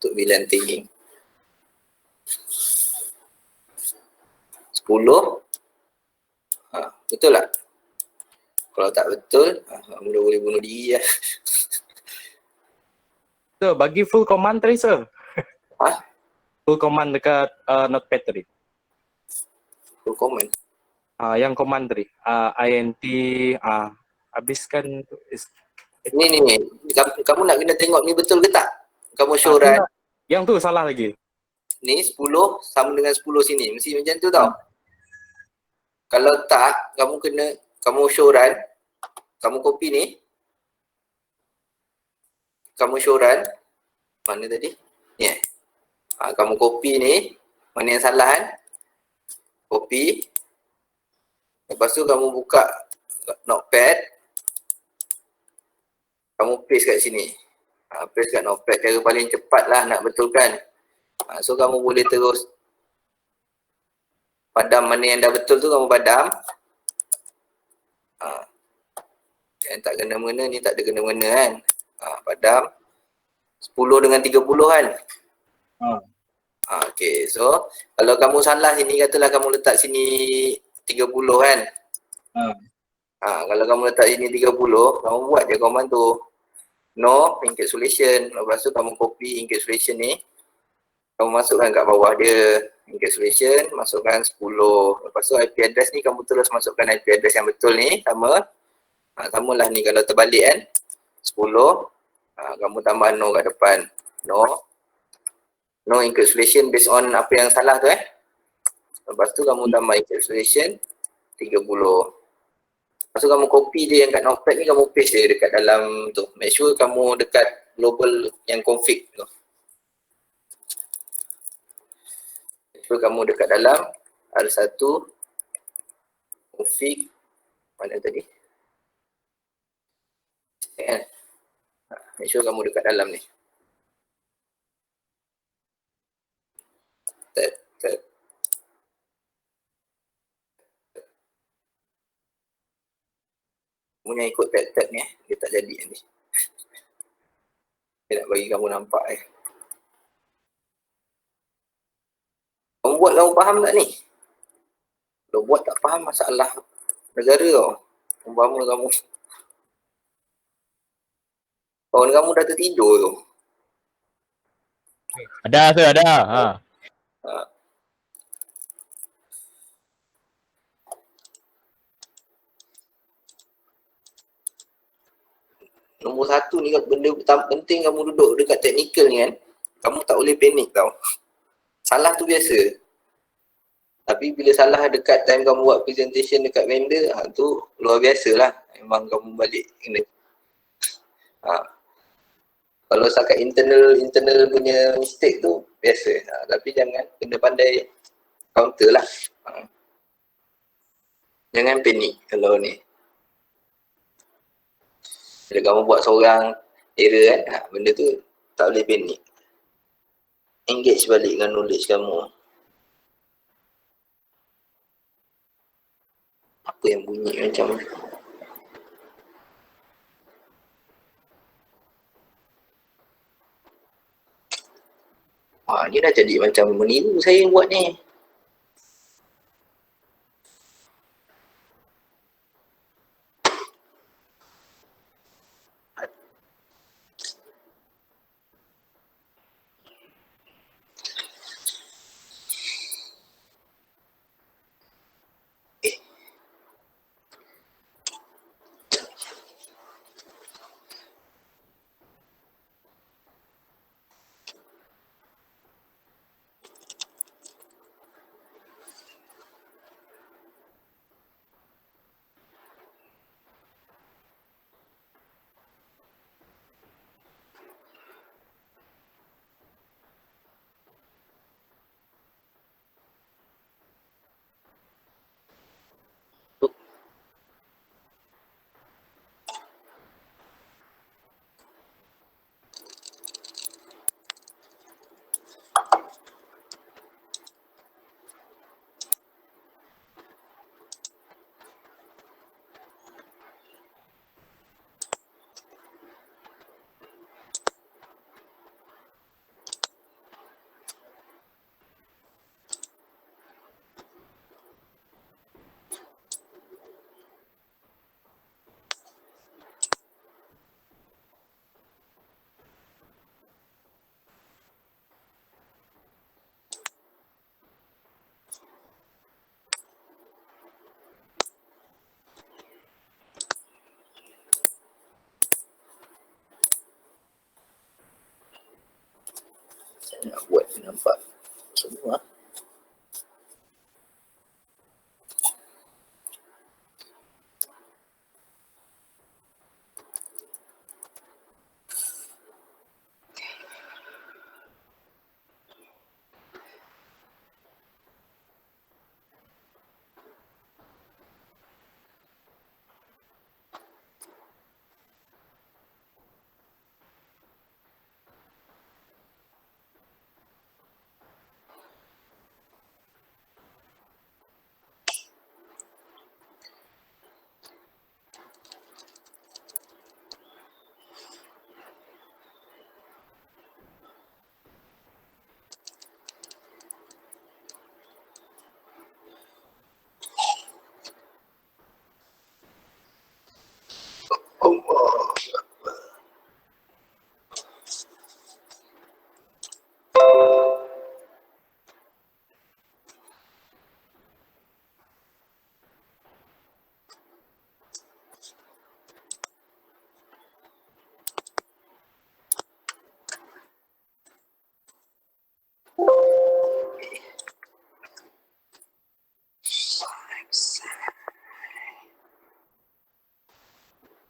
Untuk pilihan tagging. 10. Betul tak? Kalau tak betul, mula boleh bunuh diri lah. Sir, bagi full command tadi, sir. Ha? Full command dekat notepad tadi. Full command. Yang command tadi. int, habiskan tu. Ni. Kamu nak kena tengok ni betul ke tak? Kamu show Tu run. lah. Yang tu salah lagi. Ni 10 sama dengan 10 sini. Mesti macam tu tau. Kalau tak, kamu show run. Kamu copy ni. Kamu show run. Mana tadi? Ni kamu copy ni. Mana yang salah kan? Copy. Lepas tu kamu buka notepad. Kamu paste kat sini. Paste kat notepad. Cara paling cepat lah nak betulkan. So kamu boleh terus padam mana yang dah betul tu, kamu padam. Yang tak kena-mengena ni tak ada kena-mengena kan. Padam 10 dengan 30 kan. Okay, so kalau kamu salah sini, katalah kamu letak sini 30 kan. Kalau kamu letak sini 30, kamu buat je command tu. No encapsulation. Lepas tu kamu copy encapsulation ni. Kamu masukkan kat bawah dia. Encapsulation, masukkan 10. Lepas tu IP address ni kamu terus masukkan IP address yang betul ni. Samalah ni kalau terbalik kan. 10. Kamu tambah no kat depan. No encapsulation based on apa yang salah tu Lepas tu kamu tambah encapsulation 30. Lepas tu kamu copy dia yang kat notepad ni, kamu paste dia dekat dalam tu. Make sure kamu dekat global yang config tu. Make sure kamu dekat dalam R1 config. Mana tadi? Make sure kamu dekat dalam ni. Tab. Kamu yang ikut tab ni dia tak jadi ni. Dia nak bagi kamu nampak Kamu buat, kamu faham tak ni? Kalau buat tak faham, masalah negara tau. Umpama kamu kawan kamu dah tertidur tu. Ada tu, ada. Nombor satu ni, benda penting kamu duduk dekat teknikal ni kan, kamu tak boleh panik tau. Salah tu biasa. Tapi bila salah dekat time kamu buat presentation dekat vendor, tu luar biasa lah. Memang kamu balik kena. Kalau setakat internal punya mistake tu, biasa. Tapi jangan, kena pandai counter lah. Jangan panik kalau ni. Bila kamu buat seorang error kan, benda tu tak boleh panik. Engage balik dengan knowledge kamu. Apa yang bunyi macam ni dah jadi macam meniru saya yang buat ni. buat nampak semua. Allah.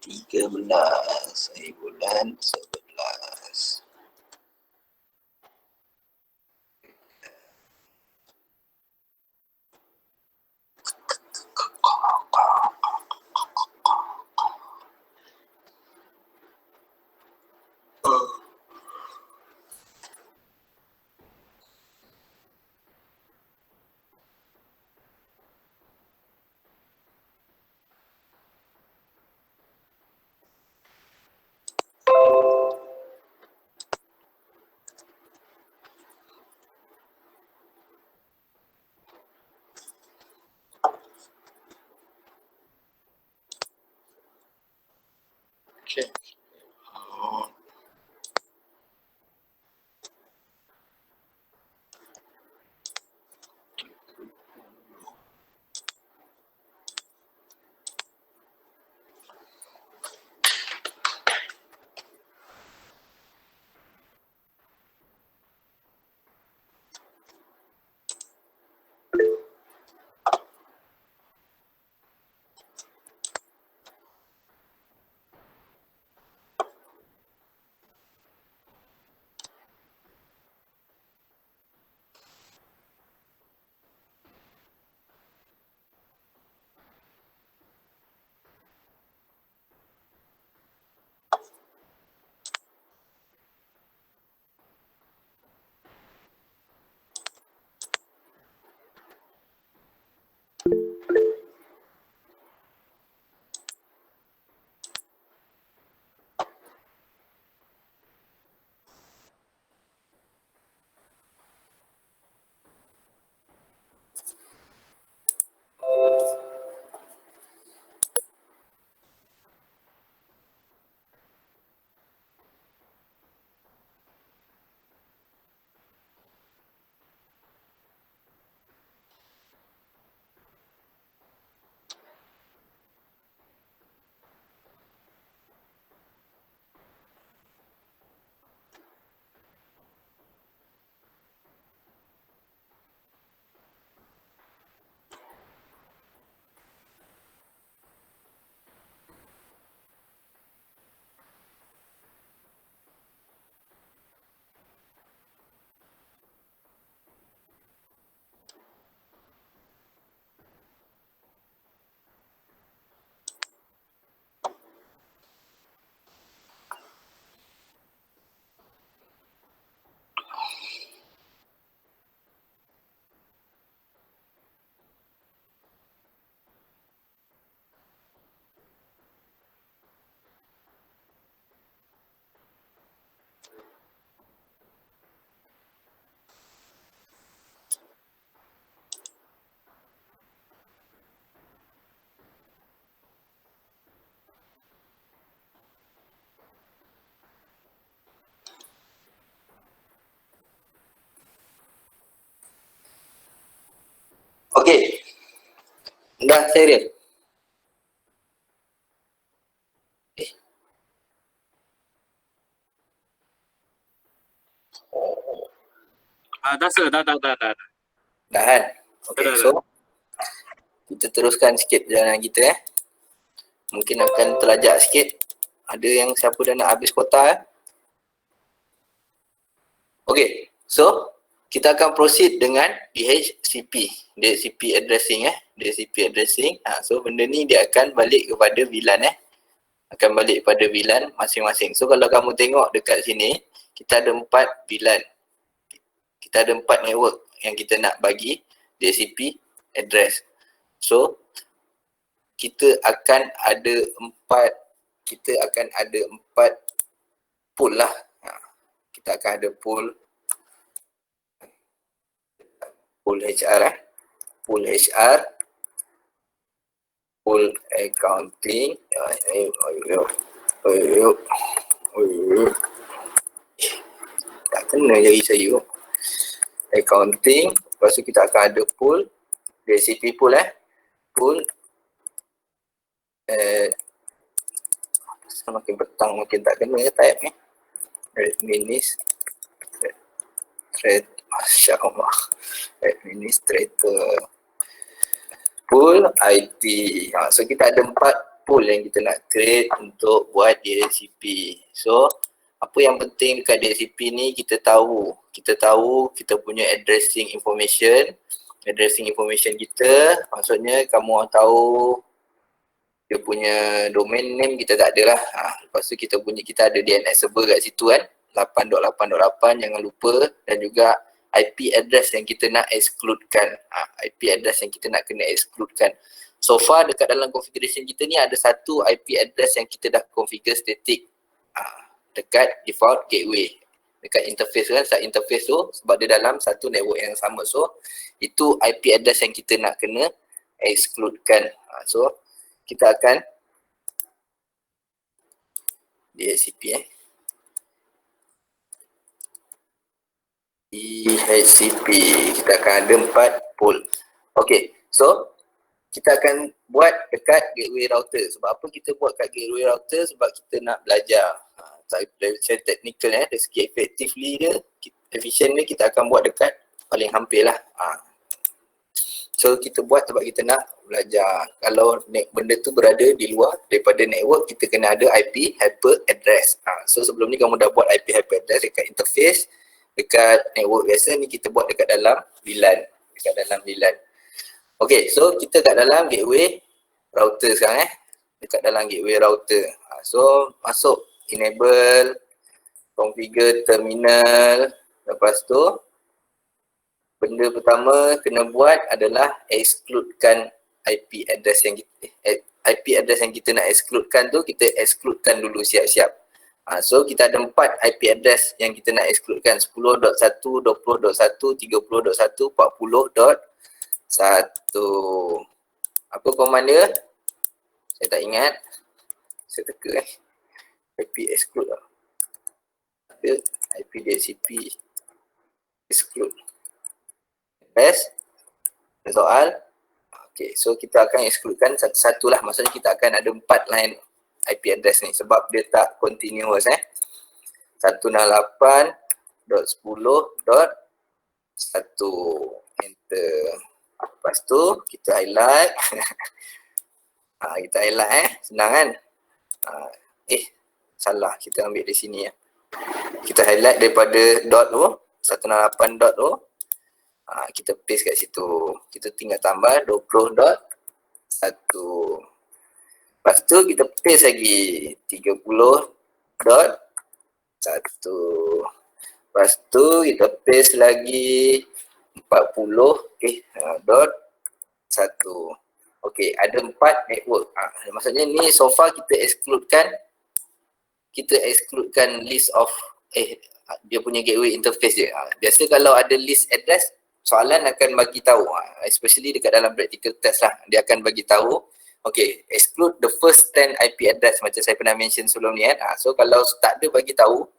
Tiga belas bulan 11. Okay. Okey. Dah serius. Oh. dah sir, dah. Dah kan? Okay, Dah. so kita teruskan sikit perjalanan kita Mungkin akan terlajak sikit. Ada yang siapa dah nak habis kuota Okay, so kita akan proceed dengan DHCP addressing DHCP addressing. So benda ni dia akan balik kepada VLAN akan balik pada VLAN masing-masing. So kalau kamu tengok dekat sini, kita ada 4 VLAN. Kita ada 4 network yang kita nak bagi DHCP address. So kita akan ada 4 pool lah. Kita akan ada pool HR pool accounting tak kena jari saya accounting. Lepas tu kita akan ada pool DHCP pool pool makin petang makin tak kena type ni administrator pool IT. So kita ada 4 pool yang kita nak create untuk buat DHCP. So apa yang penting dekat DHCP ni, kita tahu kita punya addressing information kita, maksudnya kamu tahu dia punya domain name kita tak ada lah. Lepas tu kita ada DNS server kat situ 8.8.8 jangan lupa, dan juga IP address yang kita nak excludekan. IP address yang kita nak kena excludekan. So far dekat dalam configuration kita ni ada satu IP address yang kita dah configure static dekat default gateway. Dekat interface start interface tu, sebab dia dalam satu network yang sama. So itu IP address yang kita nak kena excludekan. So kita akan DHCP DHCP kita akan ada 4 pool. Okay, so kita akan buat dekat gateway router. Sebab apa kita buat kat gateway router? Sebab kita nak belajar secara technical dari segi effectively dia, efficient dia, kita akan buat dekat paling hampir lah. So kita buat sebab kita nak belajar. Kalau benda tu berada di luar daripada network, kita kena ada IP hyper address. So sebelum ni kamu dah buat IP hyper address dekat interface, dekat network biasa ni kita buat dekat dalam VLAN. Okay, so kita kat dalam gateway router sekarang dekat dalam gateway router. So masuk enable, configure terminal. Lepas tu benda pertama kena buat adalah excludekan IP address yang kita nak excludekan tu, kita excludekan dulu siap-siap. So kita ada 4 IP address yang kita nak excludekan, 10.1, 20.1, 30.1, 40.1. Apa command dia? Saya tak ingat. Saya teka IP exclude lah. Ada IP DHCP exclude. Best soal. Okay, so kita akan excludekan satu-satu lah. Maksudnya kita akan ada 4 line IP address ni sebab dia tak continuous 168.10.1 enter. Lepas tu kita highlight. Kita highlight senang kan? Salah, kita ambil di sini Kita highlight daripada dot tu 168.0. Kita paste kat situ. Kita tinggal tambah 20.1. Lepas tu kita paste lagi 30.1. Lepas tu kita paste lagi 40.1. Okey, ada 4 network. Maksudnya ni so far kita excludekan list of dia punya gateway interface dia. Biasa kalau ada list address, soalan akan bagi tahu, especially dekat dalam practical test lah, dia akan bagi tahu, okay, exclude the first 10 IP address macam saya pernah mention sebelum ni So kalau tak ada bagi tahu,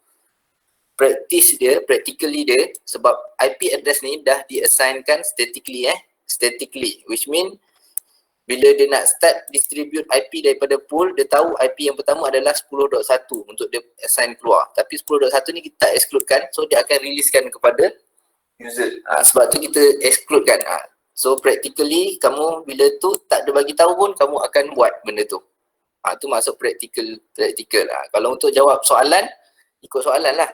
practically dia, sebab IP address ni dah diassignkan statically, which mean bila dia nak start distribute IP daripada pool, dia tahu IP yang pertama adalah 10.1 untuk dia assign keluar. Tapi 10.1 ni kita excludekan, so dia akan releasekan kepada user. Sebab tu kita exclude kan. So practically kamu bila tu tak ada bagi tahu pun kamu akan buat benda tu. Tu masuk practical. Kalau untuk jawab soalan, ikut soalan lah.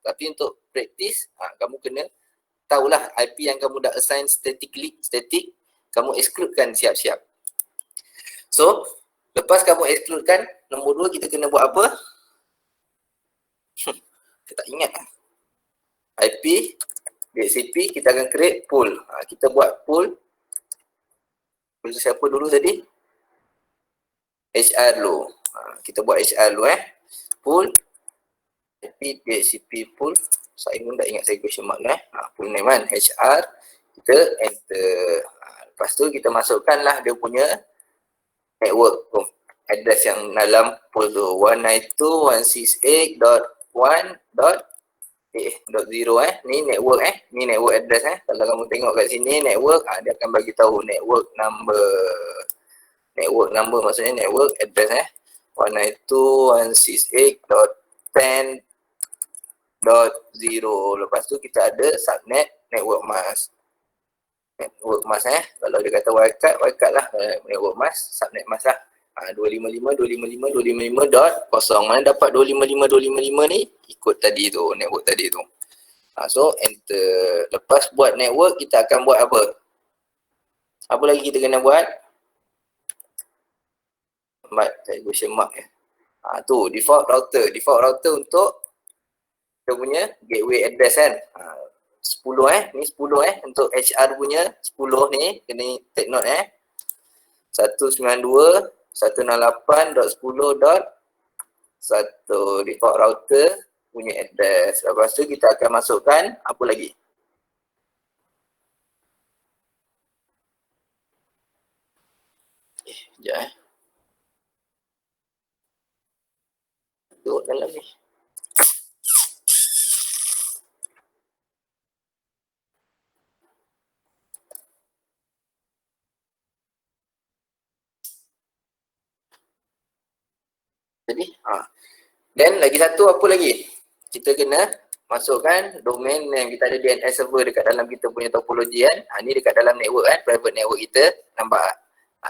Tapi untuk practice, kamu kena tahulah IP yang kamu dah assign static, kamu excludekan siap-siap. So, lepas kamu excludekan, nombor 2 kita kena buat apa? Kita tak ingat lah. IP, DHCP, kita akan create pool. Kita buat pool. Pool siapa dulu tadi? HR dulu. Kita buat HR dulu Pool, IP, DHCP pool. Saya pun tak ingat saya question mark pool name kan, HR. Kita enter. Lepas tu kita masukkanlah dia punya network address yang dalam pool tu. 192.168.1.0 ni network ni network address Kalau kamu tengok kat sini network, dia akan bagi tahu network number. Network number maksudnya network address 192.168.10.0. Lepas tu kita ada subnet network mask. Network mask kalau dia kata wildcard lah network mask, subnet mask lah. 255.255.255.0. Mana dapat 255.255 ni? Ikut tadi tu, network tadi tu. So enter. Lepas buat network, kita akan buat apa? Apa lagi kita kena buat? Saya question mark tu default router. Default router untuk kita punya gateway address 10 ni 10 untuk HR punya 10 ni kena take note 192.168.10.1 default router punya address. Lepas tu kita akan masukkan apa lagi? Sekejap duduk dalam ni. Jadi, dan lagi satu apa lagi? Kita kena masukkan domain name. Kita ada DNS server dekat dalam kita punya topologi ni dekat dalam network private network kita, nampak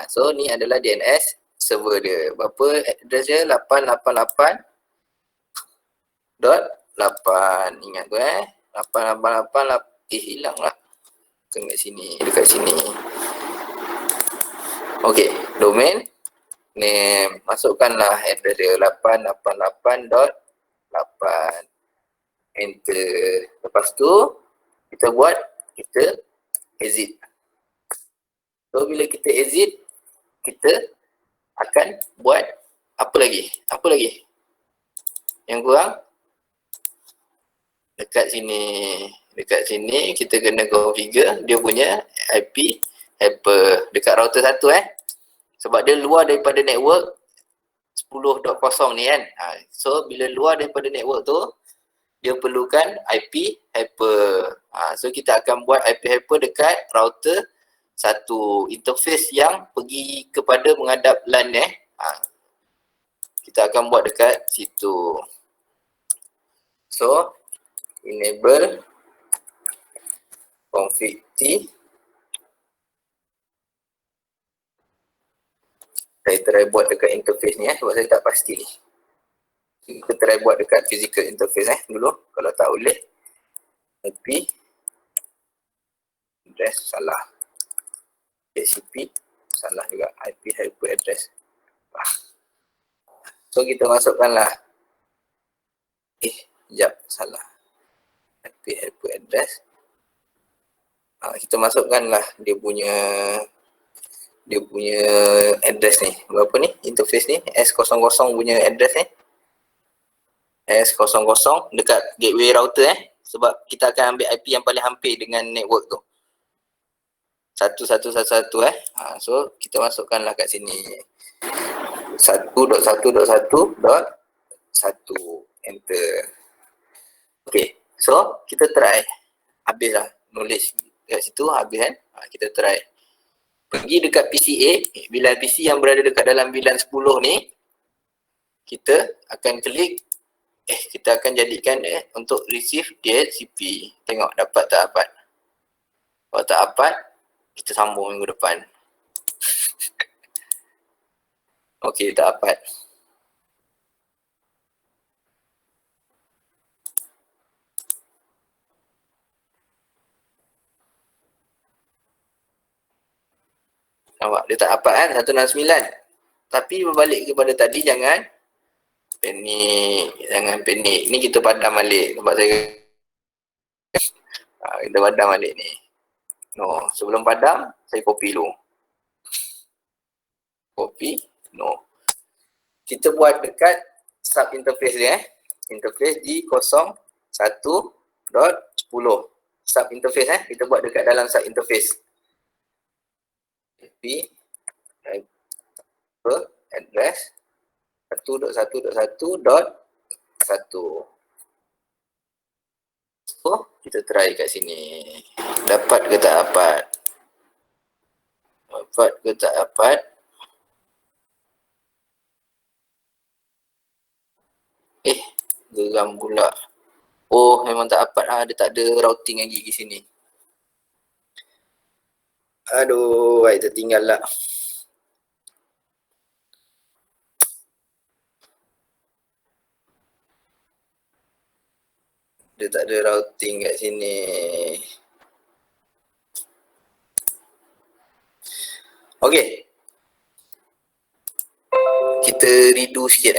so ni adalah DNS server dia. Berapa address dia? 888.8. Ingat tu 888 hilang lah. Dekat sini. Okey, domain name, masukkanlah address dia 888.8. Enter. Lepas tu kita exit. So bila kita exit, kita akan buat apa lagi? Yang kurang? Dekat sini kita kena configure dia punya IP helper dekat router 1 sebab dia luar daripada network 10.0 ni kan. So bila luar daripada network tu, dia perlukan IP helper. So kita akan buat IP helper dekat router 1, interface yang pergi kepada menghadap LAN kita akan buat dekat situ. So enable config T. Saya try buat dekat interface ni sebab saya tak pasti ni. Kita try buat dekat physical interface dulu. Kalau tak boleh, IP address salah, DHCP salah juga, IP helper address. So kita masukkanlah sekejap, salah, IP helper address. Kita masukkanlah dia punya address ni. Berapa ni? Interface ni S00 punya address ni. S00 dekat gateway router sebab kita akan ambil IP yang paling hampir dengan network tu. 1111 so kita masukkanlah kat sini 1.1.1.1 enter. Okay, so kita try. Habislah knowledge kat situ, habis kita try. Pergi dekat PCA, VLAN PC yang berada dekat dalam VLAN 10 ni, kita akan klik Kita akan jadikan untuk receive DHCP. Tengok dapat tak dapat. Kalau tak dapat, kita sambung minggu depan. Okey, tak dapat. Nampak? Dia tak dapat kan? 169. Tapi berbalik kepada tadi, jangan panik. Jangan panik. Ni kita padam balik. Sebab saya kita padam balik ni. No. Sebelum padam, saya copy dulu. Copy. No. Kita buat dekat sub interface dia. Interface G01.10. Sub interface kita buat dekat dalam sub interface. IP address 1.1.1.1. So, kita try kat sini. Dapat ke tak dapat? Dapat ke tak dapat? Geram pula. Oh, memang tak dapat. Dia tak ada routing lagi di sini. Aduh, baik tertinggal lah. Dia tak ada routing kat sini. Okey. Kita redo sikit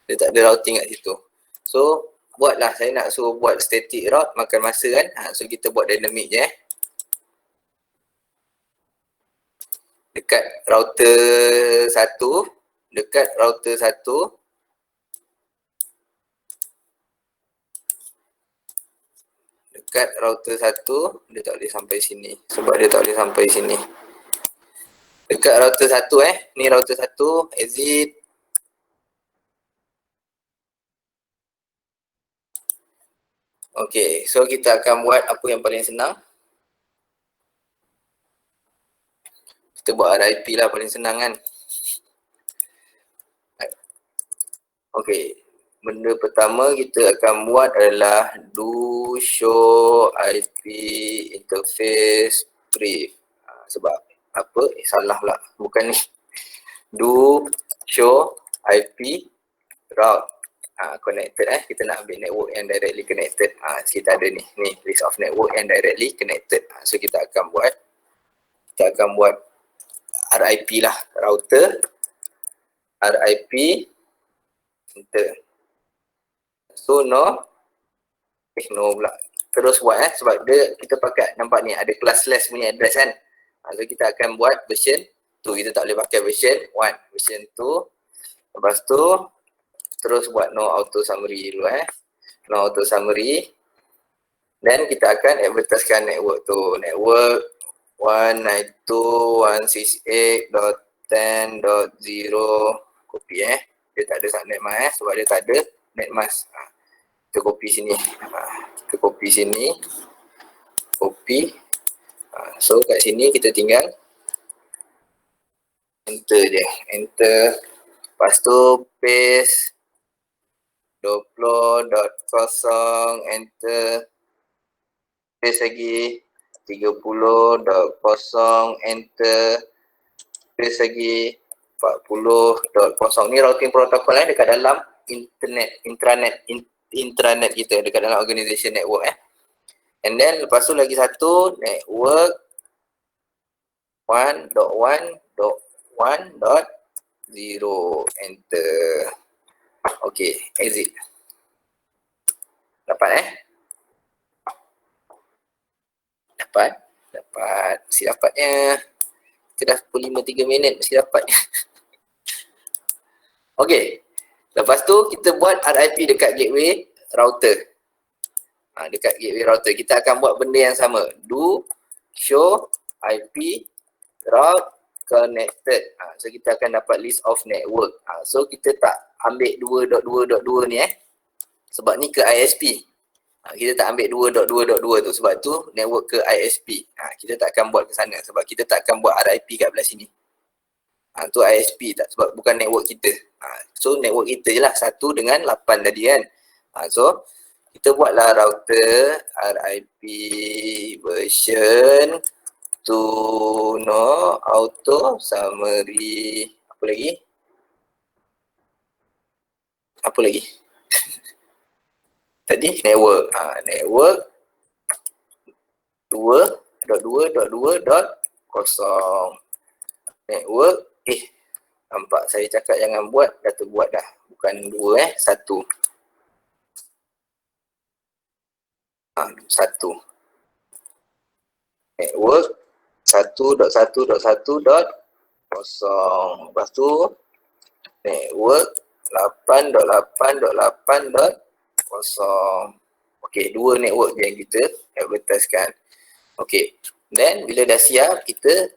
Dia tak ada routing kat situ. So, buatlah. Saya nak suruh buat static route, makan masa kan. So, kita buat dynamic je Dekat router 1. Dekat router 1. Dekat router 1. Dia tak boleh sampai sini. Sebab dia tak boleh sampai sini. Dekat router 1 Ni router 1. Exit. Okey, so kita akan buat apa yang paling senang. Kita buat RIP lah, paling senang kan. Okey, benda pertama kita akan buat adalah do show IP interface brief. Sebab apa? Salah pula. Bukan ni. Do show IP route connected kita nak ambil network yang directly connected. Kita ada ni list of network yang directly connected. So kita akan buat RIP lah, router RIP enter. So no pula. Terus buat sebab dia kita pakai, nampak ni ada classless punya address kan. So kita akan buat version 2. Kita tak boleh pakai version 1, version 2. Lepas tu terus buat no auto summary dulu no auto summary. Dan kita akan advertisekan network tu. Network 192.168.10.0. Copy dia tak ada subnet mask sebab dia tak ada net mask. Kita copy sini. Kita copy sini. Copy. So kat sini kita tinggal enter je. Enter. Lepas tu paste 20.0 enter. Paste lagi 30.0 enter. Paste lagi 40.0. Ni routing protocol dekat dalam intranet kita, dekat dalam organization network And then lepas tu lagi satu network 1.1.1.0 enter. Okey, exit. Dapat Dapat. Mesti dapatnya. Kita dah 5-3 minit mesti dapat. Okey. Lepas tu kita buat RIP dekat gateway router. Dekat gateway router kita akan buat benda yang sama. Do show IP route connected. So kita akan dapat list of network. So kita tak ambil 2.2.2 ni sebab ni ke ISP. Kita tak ambil 2.2.2 tu sebab tu network ke ISP. Kita tak akan buat ke sana sebab kita tak akan buat RIP kat belah sini. Tu ISP tak, sebab bukan network kita. So network kita je lah 1 dengan 8 tadi kan. So kita buatlah router RIP version no auto summary. Apa lagi tadi? Network. Network 2.2.2.0. Network nampak saya cakap jangan buat, dah terbuat dah. Bukan 2 1. 1. Network 1.1.1.0. Lepas tu network 8.8.8.0. Okey, 2 network je yang kita advertisekan. Okey. Then bila dah siap, kita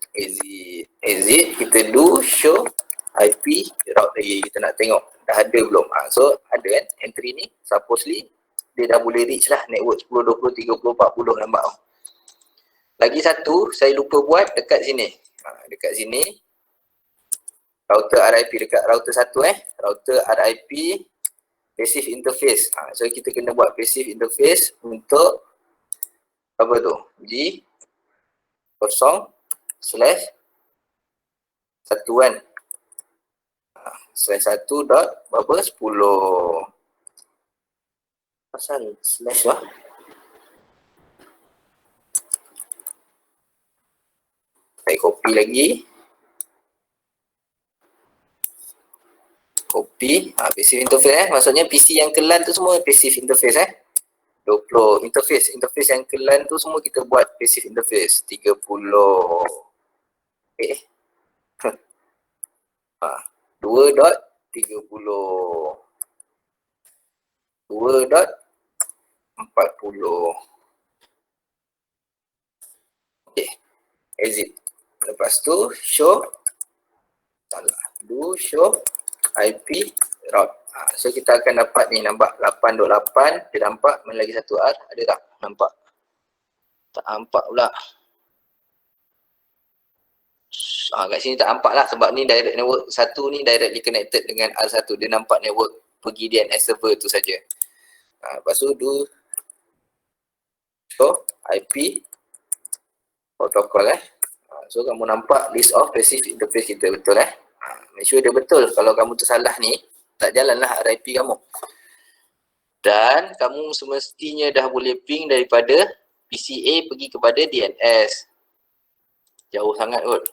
exit, kita do show IP route lagi. Kita nak tengok dah ada belum. So ada kan entry ni, supposedly dia dah boleh reach lah network 10, 20, 30, 40, nampak tak? Lagi satu saya lupa buat dekat sini. Dekat sini router RIP dekat router 1 router RIP passive interface. So kita kena buat passive interface untuk apa tu? G0/1 kan. /1 dot berapa? 10. Pasal slash lah. Saya copy lagi. Copy. Passive interface maksudnya PC yang ke LAN tu semua passive interface 20 interface yang ke LAN tu semua kita buat passive interface 30. Okay. 2.30 2.40. Okay. Exit. Lepas tu show show IP route. So kita akan dapat ni, nampak 8.8. Dia nampak mana lagi satu R? Ada tak? Nampak? Tak nampak pula. Kat sini tak nampak lah sebab ni direct network 1 ni directly connected dengan R1. Dia nampak network pergi DNS server tu saja. Lepas tu do show IP protocol So kamu nampak list of passive interface kita, betul make sure dia betul. Kalau kamu tersalah ni, tak jalanlah RIP kamu. Dan kamu semestinya dah boleh ping daripada PCA pergi kepada DNS. Jauh sangat kot.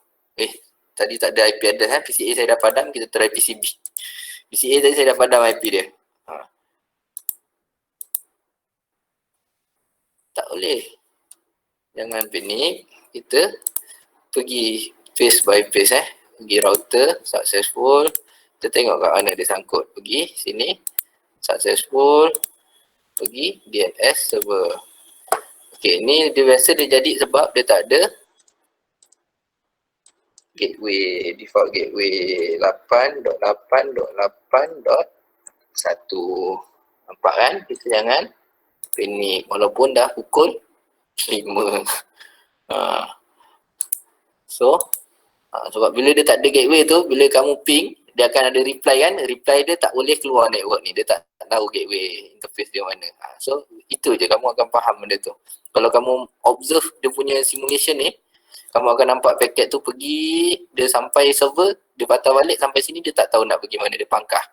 Tadi tak ada IP address PCA saya dah padam, kita try PCB. PCA tadi saya dah padam IP dia. Tak boleh. Jangan panik. Kita pergi face by face pergi router successful. Kita tengok kat mana dia sangkut. Pergi sini successful. Pergi DNS server. Okey, ni dia biasa dia jadi sebab dia tak ada gateway, default gateway 8.8.8.1. Nampak kan? Kita jangan panik walaupun dah pukul 5. Sebab bila dia tak ada gateway tu, bila kamu ping, dia akan ada reply kan. Reply dia tak boleh keluar network ni. Dia tak tahu gateway interface dia mana. So itu je, kamu akan faham benda tu. Kalau kamu observe dia punya simulation ni, kamu akan nampak paket tu pergi, dia sampai server, dia patah balik sampai sini, dia tak tahu nak pergi mana, dia pangkah.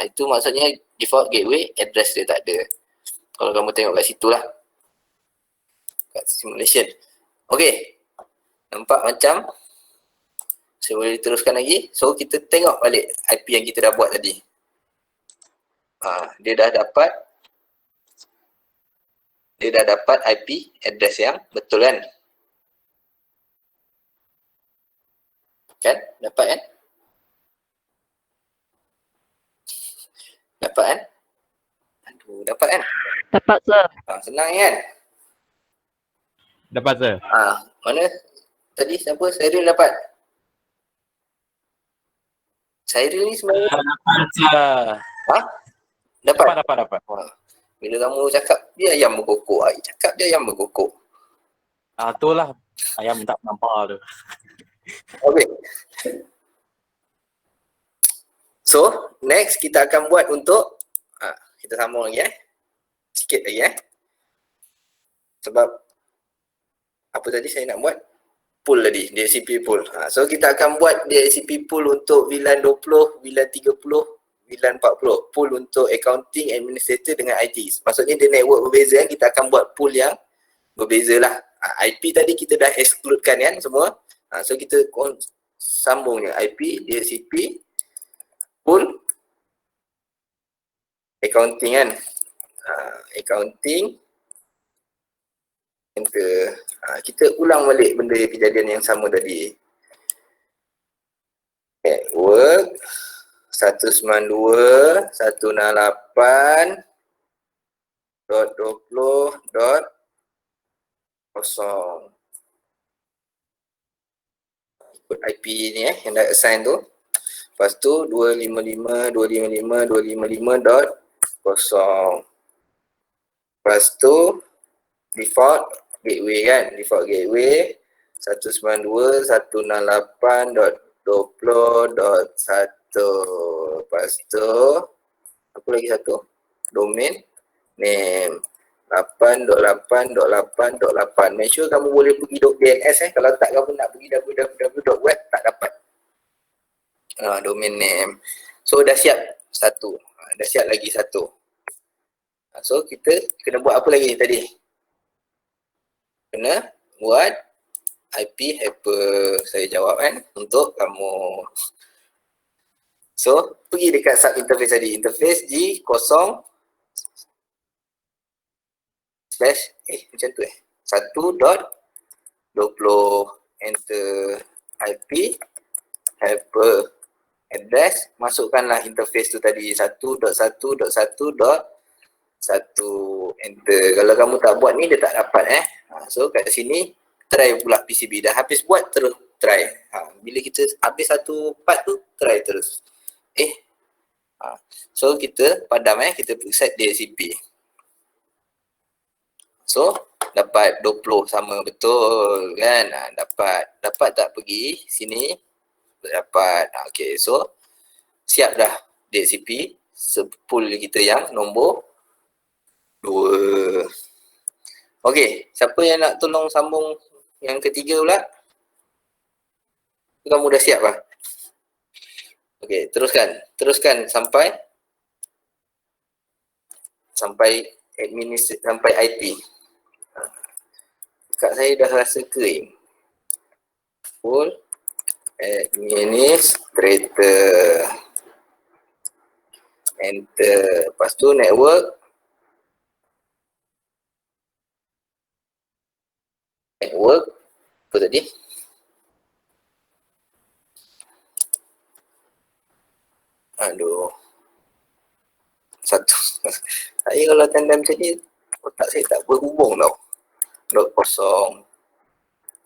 Itu maksudnya default gateway address dia tak ada. Kalau kamu tengok kat situ lah, kat simulation. Okey, nampak macam saya boleh teruskan lagi. So kita tengok balik IP yang kita dah buat tadi. Dia dah dapat IP address yang betul kan? Kan? Dapat kan? Dapat kan? Aduh, dapat kan? Dapat, sir. Senang kan? Dapat sir. Mana? Tadi siapa? Sairil dapat? Sairil ni sebenarnya Dapat sir. dapat? Dapat. Bila kamu cakap dia ayam berkokok, cakap dia ayam berkokok. Itulah ayam tak nampak tu. Okey. So, next kita akan buat untuk kita sambung lagi sikit lagi sebab apa tadi saya nak buat? Pool tadi, DHCP pool. So kita akan buat DHCP pool untuk VLAN 20, VLAN 30, VLAN 40. Pool untuk accounting, administrator dengan IT. Maksudnya dia network berbeza kita akan buat pool yang berbeza lah. IP tadi kita dah excludekan kan semua. So kita sambung je IP, DHCP, pool, accounting kan. Accounting, enter. Kita ulang balik benda kejadian yang sama tadi. Network 192.20.0. Ikut IP ni yang dah assign tu. Lepas tu 255.255.255.0. Lepas tu default gateway kan, default gateway 192.168.20.1. Lepas tu apa lagi satu? Domain name 8.8.8.8. Make sure kamu boleh pergi .dns kalau tak kamu nak pergi www.web tak dapat. Domain name. So dah siap satu. Dah siap lagi satu. So kita kena buat apa lagi tadi? Kena buat IP helper. Saya jawab kan untuk kamu. So pergi dekat sub interface tadi. Interface G0 slash macam tu 1.20 enter IP helper address. Masukkanlah interface tu tadi 1.1.1.1 enter. Kalau kamu tak buat ni dia tak dapat So kat sini try pula PCB. Dah habis buat terus try. Bila kita habis satu part tu try terus. So kita padam kita set DHCP. So dapat 20 sama betul kan. Dapat tak pergi sini dapat. Okay, so siap dah DHCP pool kita yang nombor 2. Okey, siapa yang nak tolong sambung yang ketiga pula? Kamu dah siap lah? Okey, teruskan sampai sampai IT. Kat saya dah rasa kering. Full administrator. Enter. Lepas tu network. Apa tadi? Aduh. Satu. Saya kalau tanda macam ni, otak saya tak berhubung tau. .0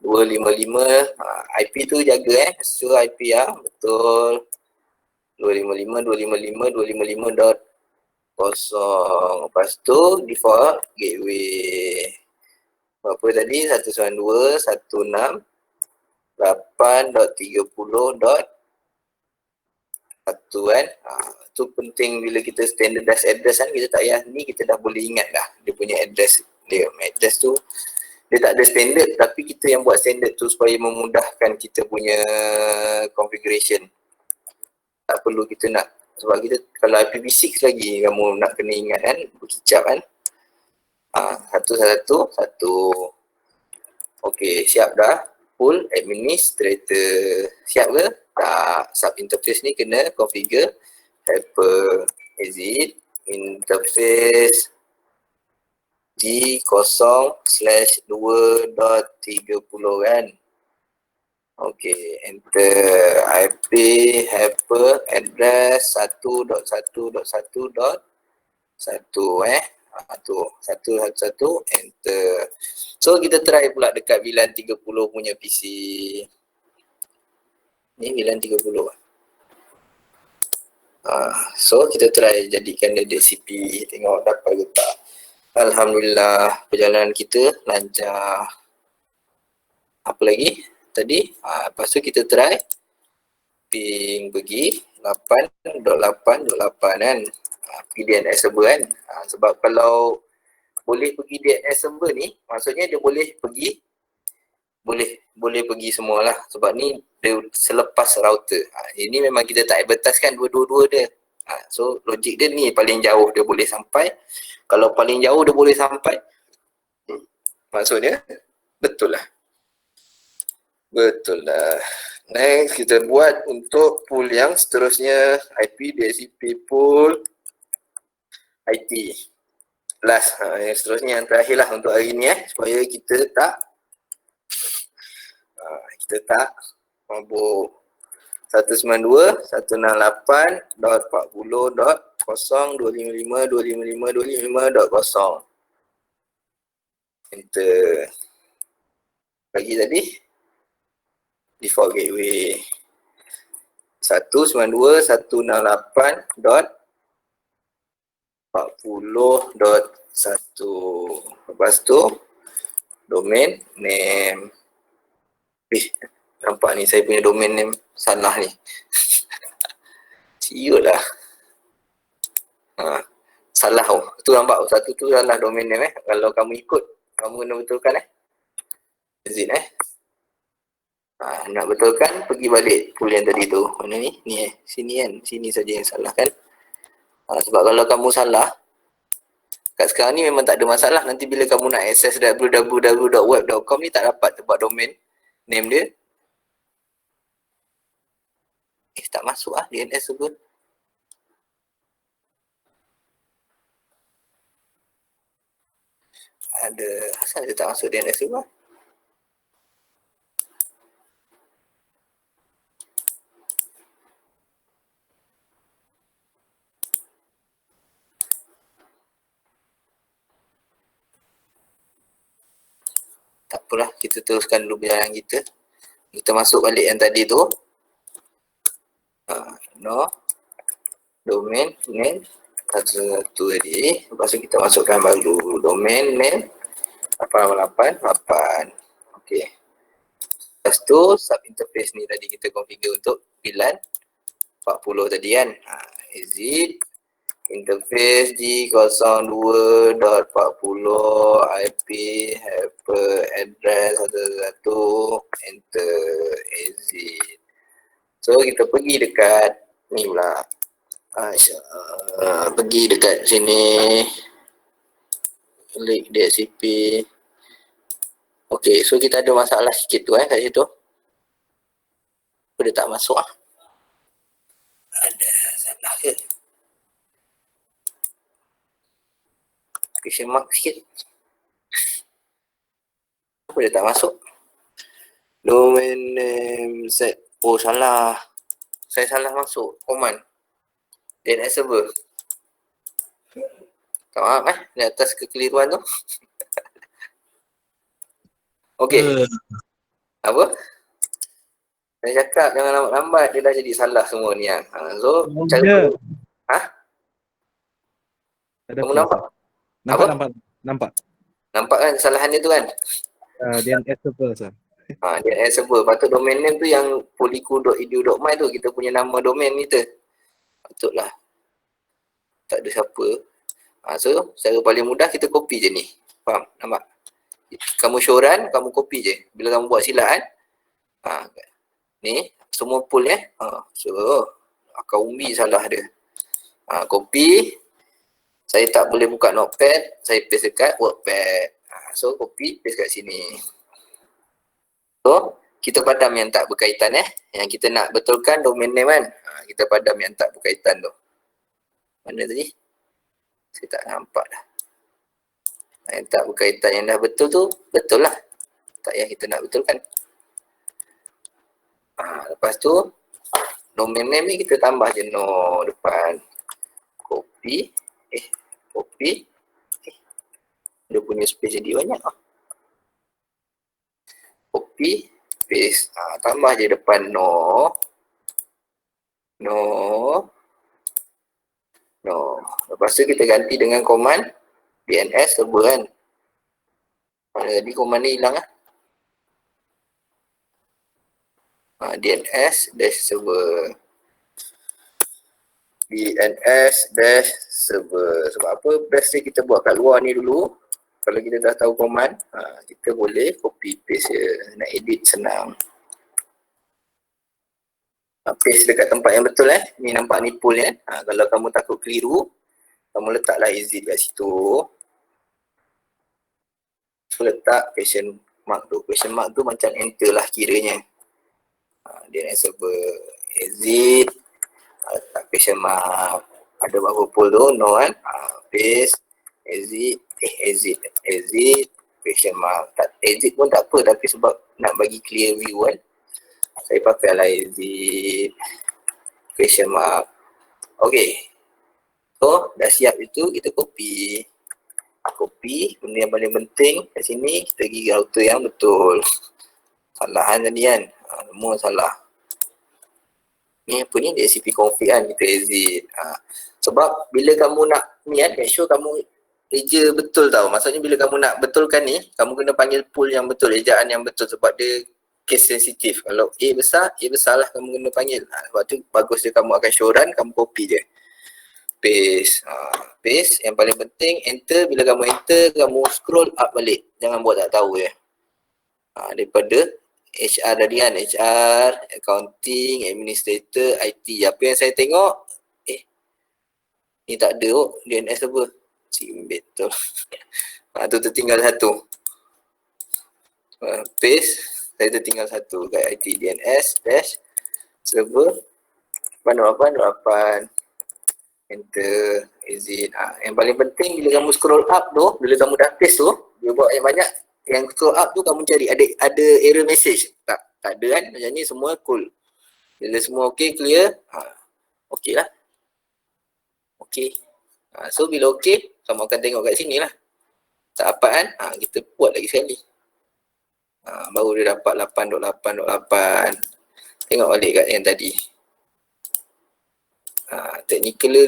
255 IP tu jaga so IP betul 255.255.0. Lepas tu default gateway apa tadi 192.168.30.1 kan. Tu penting bila kita standardized address kan, kita tak payah ni, kita dah boleh ingat dah dia punya address dia. Address tu dia tak ada standard tapi kita yang buat standard tu supaya memudahkan kita punya configuration. Tak perlu kita nak, sebab kita kalau IPv6 lagi kamu nak kena ingat kan, berkicap kan. Satu. Okey, siap dah. Full administrator. Siap ke? Tak. Sub interface ni kena configure helper. Exit interface G0/2.30 kan. Okey, enter IP helper address 1.1.1.1 tu 111 enter. So kita try pula dekat VLAN 30 punya PC. Ni VLAN 30. So kita try jadikan dia DHCP, tengok dapat ke tak. Alhamdulillah perjalanan kita lancar. Apa lagi tadi? Lepas tu kita try ping pergi 8.8.8 kan. Pergi DNS server kan. Sebab kalau boleh pergi DNS server ni, maksudnya dia boleh pergi semualah. Sebab ni dia selepas router. Ini memang kita tak advertisekan dua-dua dia. So logik dia ni paling jauh dia boleh sampai. Kalau paling jauh dia boleh sampai, maksudnya betul lah. Next kita buat untuk pool yang seterusnya, IP DHCP pool IT. Last, yang seterusnya yang terakhir lah untuk hari ni supaya kita tak mabuk. 192.168.40.0.255.255.255.0. Enter. Bagi tadi default gateway 192.168.40.1. Lepas tu domain name. Nampak ni saya punya domain name salah ni. Siut lah. Salah tu nampak satu tu salah domain name Kalau kamu ikut, kamu kena betulkan Exit nak betulkan, pergi balik pool yang tadi tu. Mana ni? Ni sini kan. Sini saja yang salah kan. Sebab kalau kamu salah, kat sekarang ni memang tak ada masalah. Nanti bila kamu nak access www.web.com ni tak dapat tempat domain name dia. Tak masuk DNS server. Asal dia tak masuk DNS server? Tak apalah, kita teruskan dulu perjalanan kita. Kita masuk balik yang tadi tu. Domain name satu tadi. Lepas tu kita masukkan baru domain name 888. Okey. Lepas tu sub interface ni tadi kita configure untuk VLAN 40 tadi kan. Exit interface G02.40 IP hyper address 11 enter exit. So kita pergi dekat ni pula. Pergi dekat sini. Klik DHCP. Okey, so kita ada masalah sikit tu kat situ. Dia tak masuk Ada salah ke? Question mark sikit. Apa dia tak masuk? Domain name set. Oh salah. Saya salah masuk command DNS server. Tak maaf di atas kekeliruan tu. Okey. Apa? Saya cakap jangan lambat-lambat, dia dah jadi salah semua ni So cara kamu nampak? Nampak kan kesalahan dia tu kan? DNS server sir. DNS server. Patut domain name tu yang polyco.edu.my tu kita punya nama domain kita. Patutlah. Tak ada siapa. So cara paling mudah kita copy je ni. Faham? Nampak? Kamu show run, kamu copy je. Bila kamu buat silap ni semua pool so akar umbi salah dia. Copy. Saya tak boleh buka notepad, saya paste dekat workpad. So copy, paste kat sini. So kita padam yang tak berkaitan Yang kita nak betulkan domain name kan. Kita padam yang tak berkaitan tu. Mana tadi? Saya tak nampak dah. Yang tak berkaitan, yang dah betul tu, betul lah. Tak payah kita nak betulkan. Lepas tu domain name ni kita tambah je no depan. Copy. Dia punya space jadi banyak Copy, paste. Tambah je depan no. Lepas tu kita ganti dengan command DNS server kan. Jadi command ni hilang DNS dash server. DNS dash server. Sebab apa? Best dia kita buat kat luar ni dulu. Kalau kita dah tahu command, kita boleh copy paste je. Nak edit senang. Paste dekat tempat yang betul Ni nampak ni pool ni kalau kamu takut keliru, kamu letaklah exit kat situ. So letak question mark tu. Question mark tu macam enter lah kiranya. DNS server exit. Letak question mark. Ada berapa pool tu? No kan? Paste. Exit. Exit. Question mark. Exit pun tak apa, tapi sebab nak bagi clear view kan, saya pakai lah exit. Question mark. Okay. So dah siap itu, kita copy. Benda yang paling penting kat sini, kita pergi router yang betul. Salahan tadi kan? Semua salah. Ni apa ni? DHCP config kan, kita exit. Sebab bila kamu nak ni kan, make sure kamu eja betul tau. Maksudnya bila kamu nak betulkan ni, kamu kena panggil pool yang betul, ejaan yang betul, sebab dia case sensitif. Kalau A besar lah kamu kena panggil. Sebab tu bagus dia kamu akan show run, kamu copy je. Paste. Paste. Yang paling penting, enter. Bila kamu enter, kamu scroll up balik. Jangan buat tak tahu ya. Daripada HR tadi kan, HR, accounting, administrator, IT. Apa yang saya tengok, ni tak ada DNS server. Cimbit tu. Tu tertinggal satu. Paste. Saya tertinggal satu kat IT DNS dash server 8.8.8. Enter, exit. Yang paling penting bila kamu scroll up tu, bila kamu dah paste tu, dia buat yang banyak, yang scroll up tu kamu cari ada error message. Tak ada kan? Macam ni semua cool. Bila semua okey, clear, okey lah. Okey. So bila okey, kamu akan tengok kat sini lah. Tak dapat kan? Kita buat lagi sekali. Baru dia dapat 8.8.8. Tengok balik kat yang tadi. Technical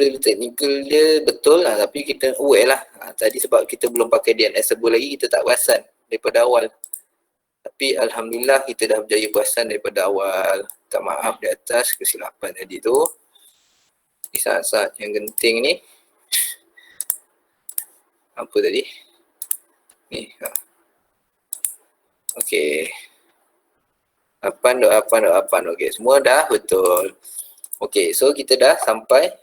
dia betul lah, tapi kita aware lah. Tadi sebab kita belum pakai DNS server lagi, kita tak perasan daripada awal. Tapi Alhamdulillah kita dah berjaya perasan daripada awal. Tak maaf di atas kesilapan tadi tu. Di saat-saat yang genting ni. Apa tadi? Ni. Okey. 8.8.8. Okey, semua dah betul. Okey, so kita dah sampai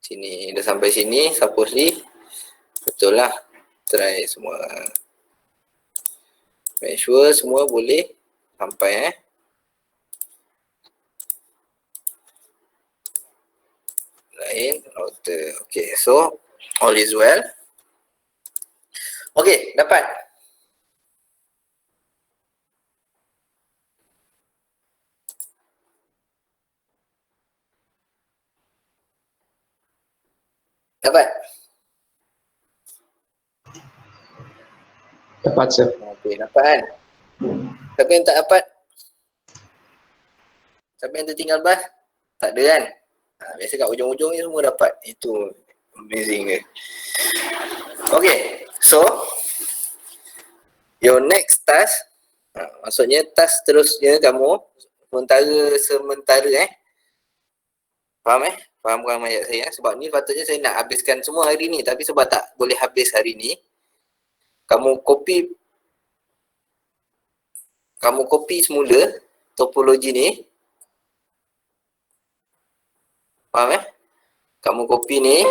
sini. Dah sampai sini, supposedly betul lah. Try semua. Make sure semua boleh sampai Lain router. Okey, so all is well. Okey, dapat. Dapat? Dapat, sir. Okey, dapat kan? Siapa yang tak dapat? Siapa yang tertinggal bas? Tak ada kan? Biasa kat ujung-ujung ni semua dapat. Itu amazing dia. Okey, so your next task, maksudnya task terusnya kamu sementara faham Faham ayat saya? Sebab ni patutnya saya nak habiskan semua hari ni, tapi sebab tak boleh habis hari ni, kamu copy semula topologi ni. Faham Kamu copy ni.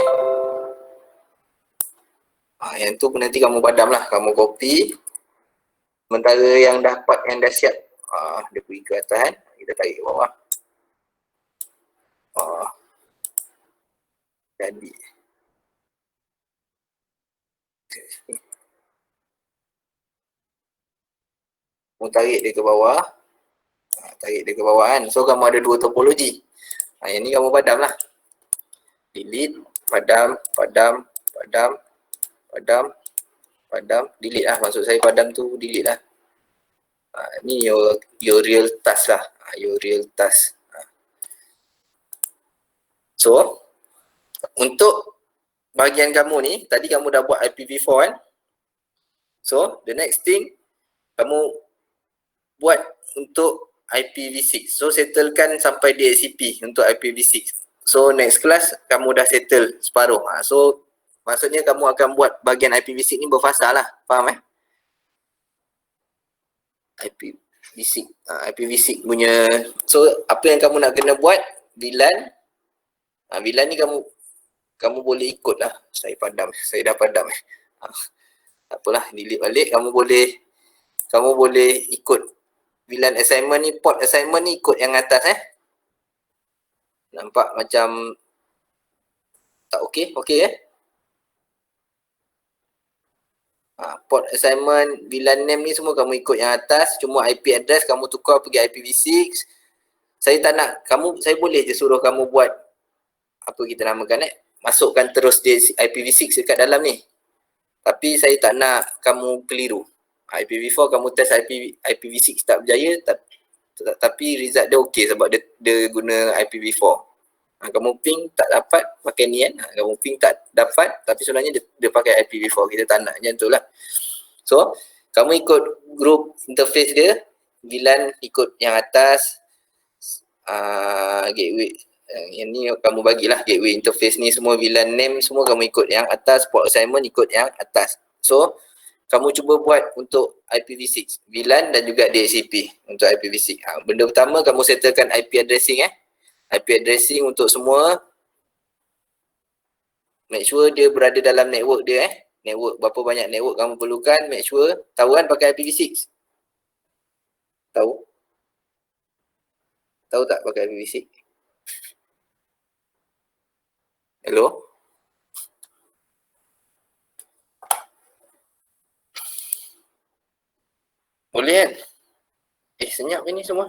Yang tu pun nanti kamu padam lah. Kamu copy. Sementara yang dapat, yang dah siap, dia pergi ke atas kan. Kita tarik ke bawah. Jadi. Kamu tarik dia ke bawah. Tarik dia ke bawah kan. So kamu ada dua topologi. Yang ni kamu padam lah. Delete, padam, delete lah. Maksud saya padam tu delete lah. Ni your real task lah. Your real task. So, untuk bahagian kamu ni, tadi kamu dah buat IPv4 kan? So, the next thing, kamu buat untuk IPv6. So, settlekan sampai DHCP untuk IPv6. So next class kamu dah settle separuh. So maksudnya kamu akan buat bahagian IPv6 ni berfasa lah. Faham IPv6. IPv6 punya. So apa yang kamu nak kena buat, VLAN. VLAN ni kamu boleh ikut lah. Saya dah padam. Tak apalah, delete balik. Kamu boleh ikut VLAN assignment ni, port assignment ni ikut yang atas Nampak macam tak okey? Okey port assignment, VLAN name ni semua kamu ikut yang atas, cuma IP address kamu tukar pergi IPv6. Saya tak nak, saya boleh je suruh kamu buat, apa kita namakan masukkan terus dia IPv6 dekat dalam ni. Tapi saya tak nak kamu keliru. IPv4 kamu test IPv6 tak berjaya, tapi result dia okey sebab dia guna IPv4. Kamu ping tak dapat pakai ni kamu ping tak dapat tapi sebenarnya dia pakai IPv4, kita tak nak macam tu lah. So kamu ikut group interface dia, VLAN ikut yang atas, gateway yang ni kamu bagilah gateway interface ni semua, VLAN name semua kamu ikut yang atas, port assignment ikut yang atas. So kamu cuba buat untuk IPv6, VLAN dan juga DHCP untuk IPv6. Benda pertama kamu settlekan IP addressing IP addressing untuk semua. Make sure dia berada dalam network dia Network, berapa banyak network kamu perlukan, make sure. Tahu kan pakai IPv6? Tahu tak pakai IPv6? Hello? Boleh kan? Senyap ini semua.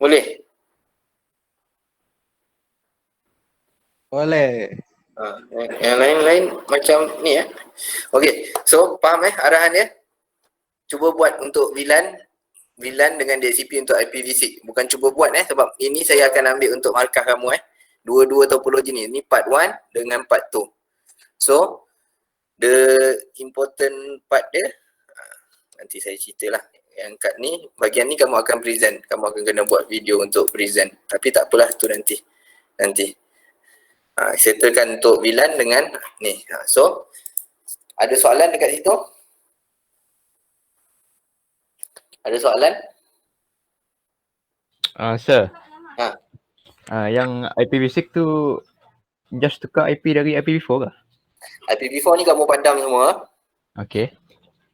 Boleh? Boleh. Yang lain-lain macam ni Okey, so faham arahan dia? Cuba buat untuk VLAN dengan DHCP untuk IPv6. Bukan cuba buat sebab ini saya akan ambil untuk markah kamu dua-dua topologi ni. Ni part 1 dengan part 2. So the important part dia nanti saya ceritalah. Yang kat ni, bahagian ni kamu akan present. Kamu akan kena buat video untuk present. Tapi tak apalah, tu nanti. Settlekan untuk VLAN dengan ni. So, ada soalan dekat situ? Ada soalan? Sir. Yang IPv6 tu just tukar IP dari IPv4 ke? IPv4 ni kamu padam semua. Okay.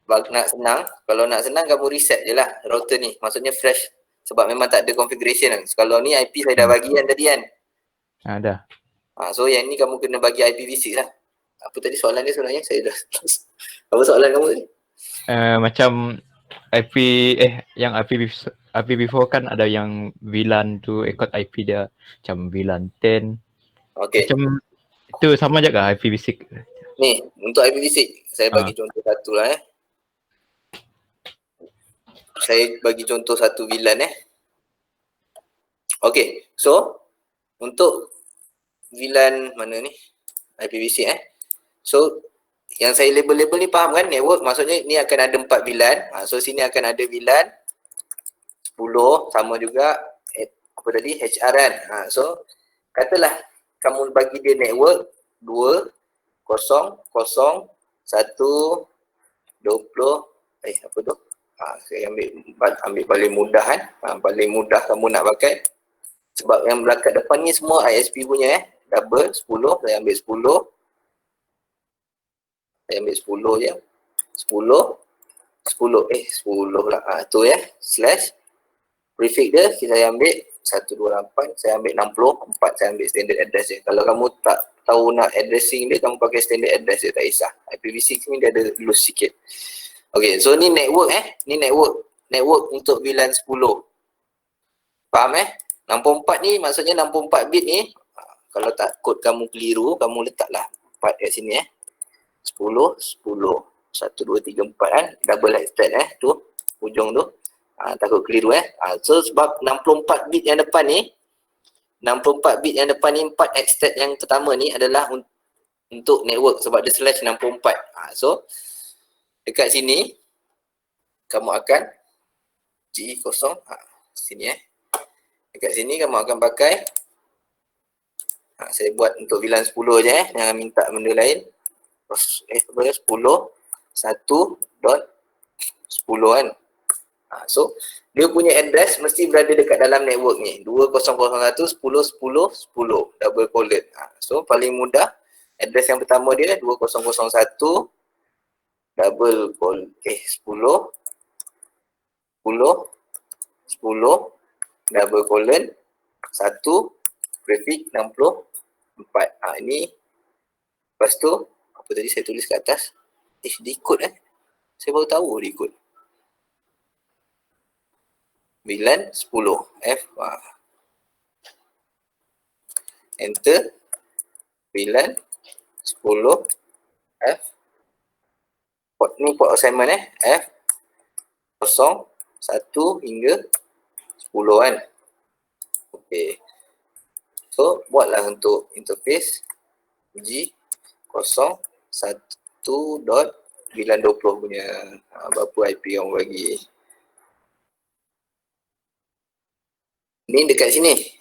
Nak senang, kalau nak senang kamu reset je lah router ni. Maksudnya fresh. Sebab memang tak ada configuration kan. Kalau ni IP saya dah bagi kan tadi kan. Dah. So yang ni kamu kena bagi IPv6 lah. Apa tadi soalan dia sebenarnya? Saya dah apa soalan kamu tadi? Macam yang IPv4 kan ada yang VLAN tu ikut IP dia. Macam VLAN 10. Okay. Macam itu sama je ke IPv6? Ni, untuk IPv6 saya bagi contoh satu lah Saya bagi contoh satu VLAN Okay, so untuk VLAN mana ni? IPv6 So yang saya label-label ni faham kan? Network maksudnya ni akan ada 4 VLAN. So sini akan ada VLAN 10 sama juga apa tadi? HR kan? So katalah kamu bagi dia network 2 0 0 1 20 apa tu? Saya ambil paling mudah kan. Paling mudah kamu nak pakai. Sebab yang belakang depan ni semua ISP punya double 10, saya ambil 10. Saya ambil 10 je. 10 lah. Tu slash prefix dia saya ambil 128, saya ambil 64, saya ambil standard address je. Kalau kamu tak tahu nak addressing dia, kamu pakai standard address je, tak kisah. IPv6 ni dia ada loose sikit. Okay, so ni network ni network untuk VLAN 10. Faham 64 ni maksudnya 64 bit ni, kalau tak kod kamu keliru, kamu letaklah 4 kat sini 10, 1, 2, 3, 4 kan, double extend tu, ujung tu. Takut keliru So sebab 64 bit yang depan ni, 64 bit yang depan ni, 4 extend yang pertama ni adalah untuk network sebab dia slash 64. So dekat sini kamu akan G0 sini Dekat sini kamu akan pakai, saya buat untuk VLAN 10 je jangan minta benda lain. 10 1.10 kan. So dia punya address mesti berada dekat dalam network ni 2001.10.10.10 double colon. So paling mudah address yang pertama dia 2001 double colon 10 double colon 1 prefix 64. Ini lepas tu apa tadi saya tulis kat atas, decode saya baru tahu decode VLAN 10 F. Enter VLAN 10 F. Port ni port assignment F 0 1 hingga 10 kan. Okey. So buatlah untuk interface G01.920 punya berapa IP yang bagi. Ni dekat sini.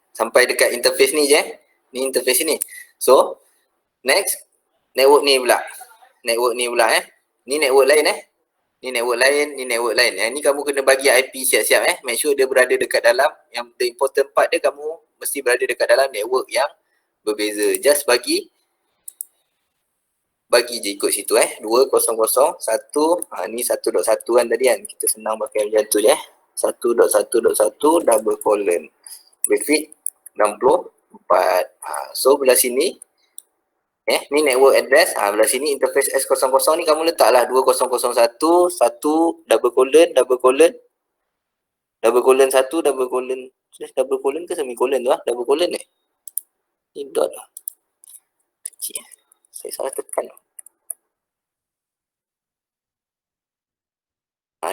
Sampai dekat interface ni je. Ni interface ni. So, next network ni pula. Ni network lain Ni network lain. Ni kamu kena bagi IP siap-siap Make sure dia berada dekat dalam, yang the important part dia kamu mesti berada dekat dalam network yang berbeza. Just bagi je ikut situ 2001. Ni 1.1 kan tadi kan. Kita senang pakai macam tu je 1.1.1 double colon prefix 64. So belah sini ni network address. Belah sini interface S00 ni kamu letaklah 2001 1 double colon 1 double colon ke semicolon tu double colon ni dot kecil saya salah tekan.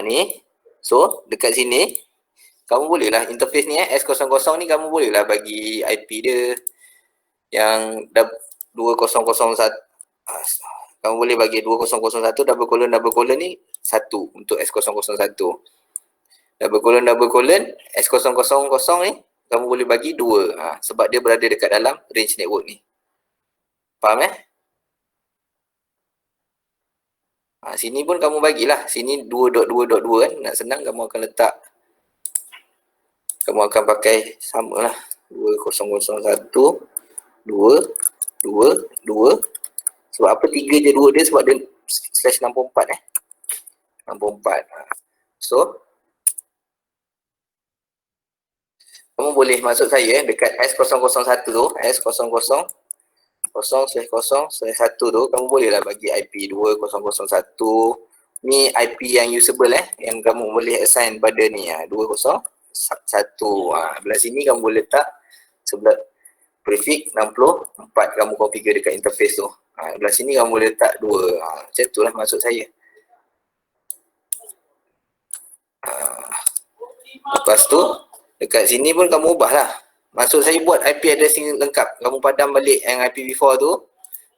Ni so dekat sini kamu bolehlah interface ni S00 ni kamu bolehlah bagi IP dia yang 2001. Kamu boleh bagi 2001 double colon ni 1 untuk S001. Double colon S000 ni kamu boleh bagi 2 sebab dia berada dekat dalam range network ni. Faham sini pun kamu bagilah. Sini 2.2.2 kan. Nak senang kamu akan letak. Kamu akan pakai samalah. 2001 2 2 2. Sebab apa 3 je 2 dia? Sebab dia /64 64. So kamu boleh maksud saya dekat S001 tu S000/0/1 tu kamu bolehlah bagi IP 2001. Ni IP yang usable yang kamu boleh assign pada ni 201. Belah sini kamu boleh letak sebelah prefix 64 kamu configure dekat interface tu. Belah sini kamu boleh letak 2. Macam itulah maksud saya. Lepas tu dekat sini pun kamu ubahlah. Maksud saya buat IP addressing lengkap. Kamu padam balik yang IPv4 tu.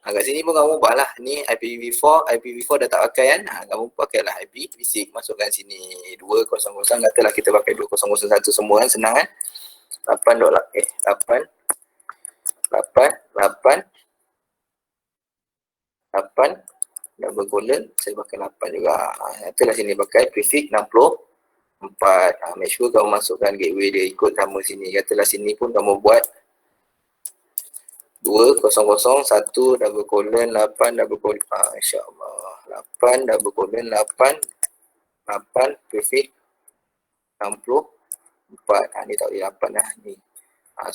Kat sini pun kamu ubahlah. Ni IPv4 dah tak pakai kan. Kamu pakailah IPv6. Masukkan sini 200. Katalah kita pakai 2001 semua kan. Senang kan. 8 double colon. Saya pakai 8 juga. Katalah sini pakai prefix 64. Make sure kamu masukkan gateway dia ikut sama sini. Katalah sini pun kamu buat 2001 double colon 8 double colon. InsyaAllah 8 double colon 8 prefix 64. Ni tak boleh 8 dah ni.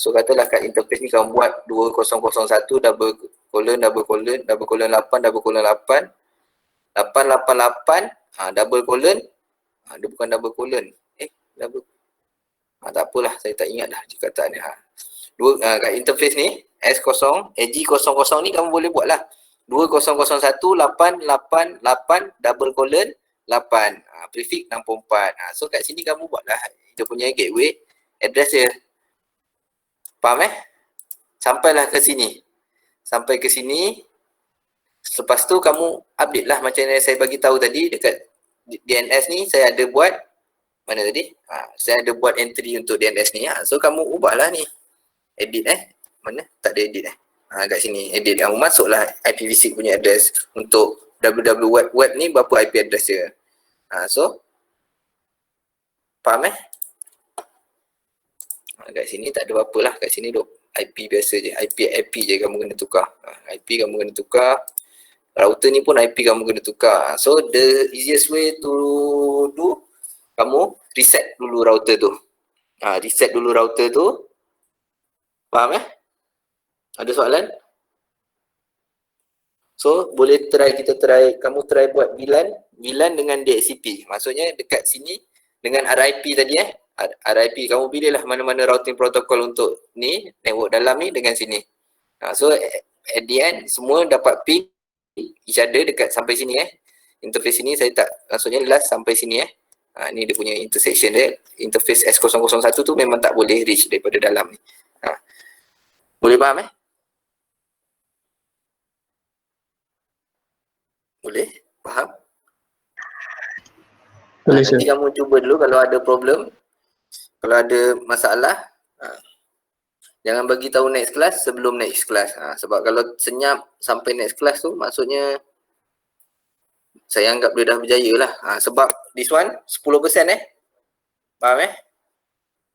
So katalah kat interface ni kamu buat 2001 double colon 8 double colon 8 888 double colon. Dia bukan double colon. Double. Tak apalah, saya tak ingat dah perkataan dia. Kat interface ni S0 G00 ni kamu boleh buatlah 2001.888 double colon 8 prefix 64. So kat sini kamu buatlah dia punya gateway address dia. Faham Sampailah ke sini. Sampai ke sini. Lepas tu kamu update lah macam yang saya bagi tahu tadi dekat DNS ni saya ada buat mana tadi? Saya ada buat entry untuk DNS ni. So kamu ubahlah ni. Edit mana? Tak ada edit kat sini edit. Kamu masuklah IPv6 punya address untuk www web ni berapa IP address dia. So faham kat sini tak ada apa-apa lah. Kat sini duk IP biasa je. IP je kamu kena tukar. IP kamu kena tukar. Router ni pun IP kamu kena tukar. So the easiest way to do, kamu reset dulu router tu. Reset dulu router tu. Faham Ada soalan? So boleh kamu try buat VLAN dengan DHCP. Maksudnya dekat sini dengan RIP tadi RIP kamu pilihlah mana-mana routing protocol untuk ni network dalam ni dengan sini. So at the end semua dapat ping each other dekat sampai sini Interface sini saya tak, maksudnya last sampai sini ni dia punya intersection dia. Interface S001 tu memang tak boleh reach daripada dalam ni. Boleh faham Boleh? Faham? Boleh, nanti kamu cuba dulu kalau ada problem. Kalau ada masalah, jangan bagi tahu next class sebelum next class. Sebab kalau senyap sampai next class tu maksudnya saya anggap dia dah berjaya lah. Sebab this one 10% Faham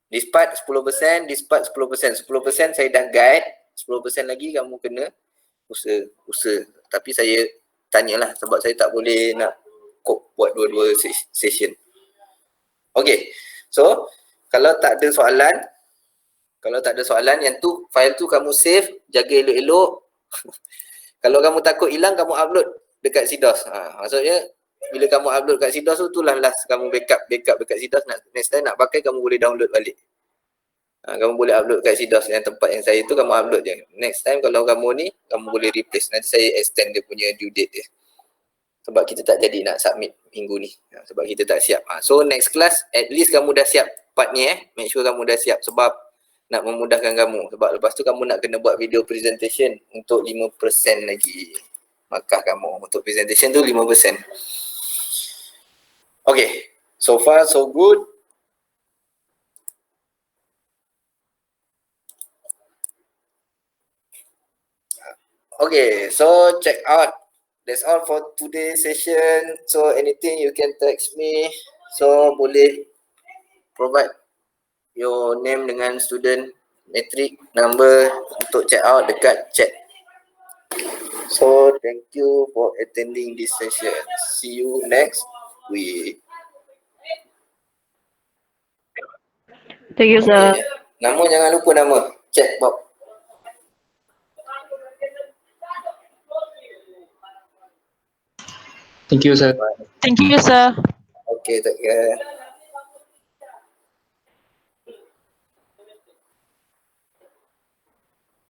This part 10%, this part 10%. 10% saya dah guide, 10% lagi kamu kena usaha. Tapi saya tanyalah sebab saya tak boleh nak buat dua-dua session. Okay, so kalau tak ada soalan, yang tu file tu kamu save, jaga elok-elok. Kalau kamu takut hilang, kamu upload dekat CDOS. Maksudnya bila kamu upload kat CDOS tu, itulah last kamu backup dekat CDOS. Next time nak pakai kamu boleh download balik. Kamu boleh upload kat CDOS yang tempat yang saya tu, kamu upload je. Next time kalau kamu ni, kamu boleh replace. Nanti saya extend dia punya due date dia. Sebab kita tak jadi nak submit minggu ni. Sebab kita tak siap. So next class, at least kamu dah siap part ni Make sure kamu dah siap sebab nak memudahkan kamu. Sebab lepas tu kamu nak kena buat video presentation untuk 5% lagi. Markah kamu. Untuk presentation tu 5%. Okay. So far so good. Okay. So check out. That's all for today's session. So anything you can text me. So boleh provide your name dengan student matric number untuk check out dekat chat. So thank you for attending this session. See you next week. Thank you, sir. Okay. Nama jangan lupa nama. Chat Bob. Thank you, sir. Thank you, sir. Okay, take care.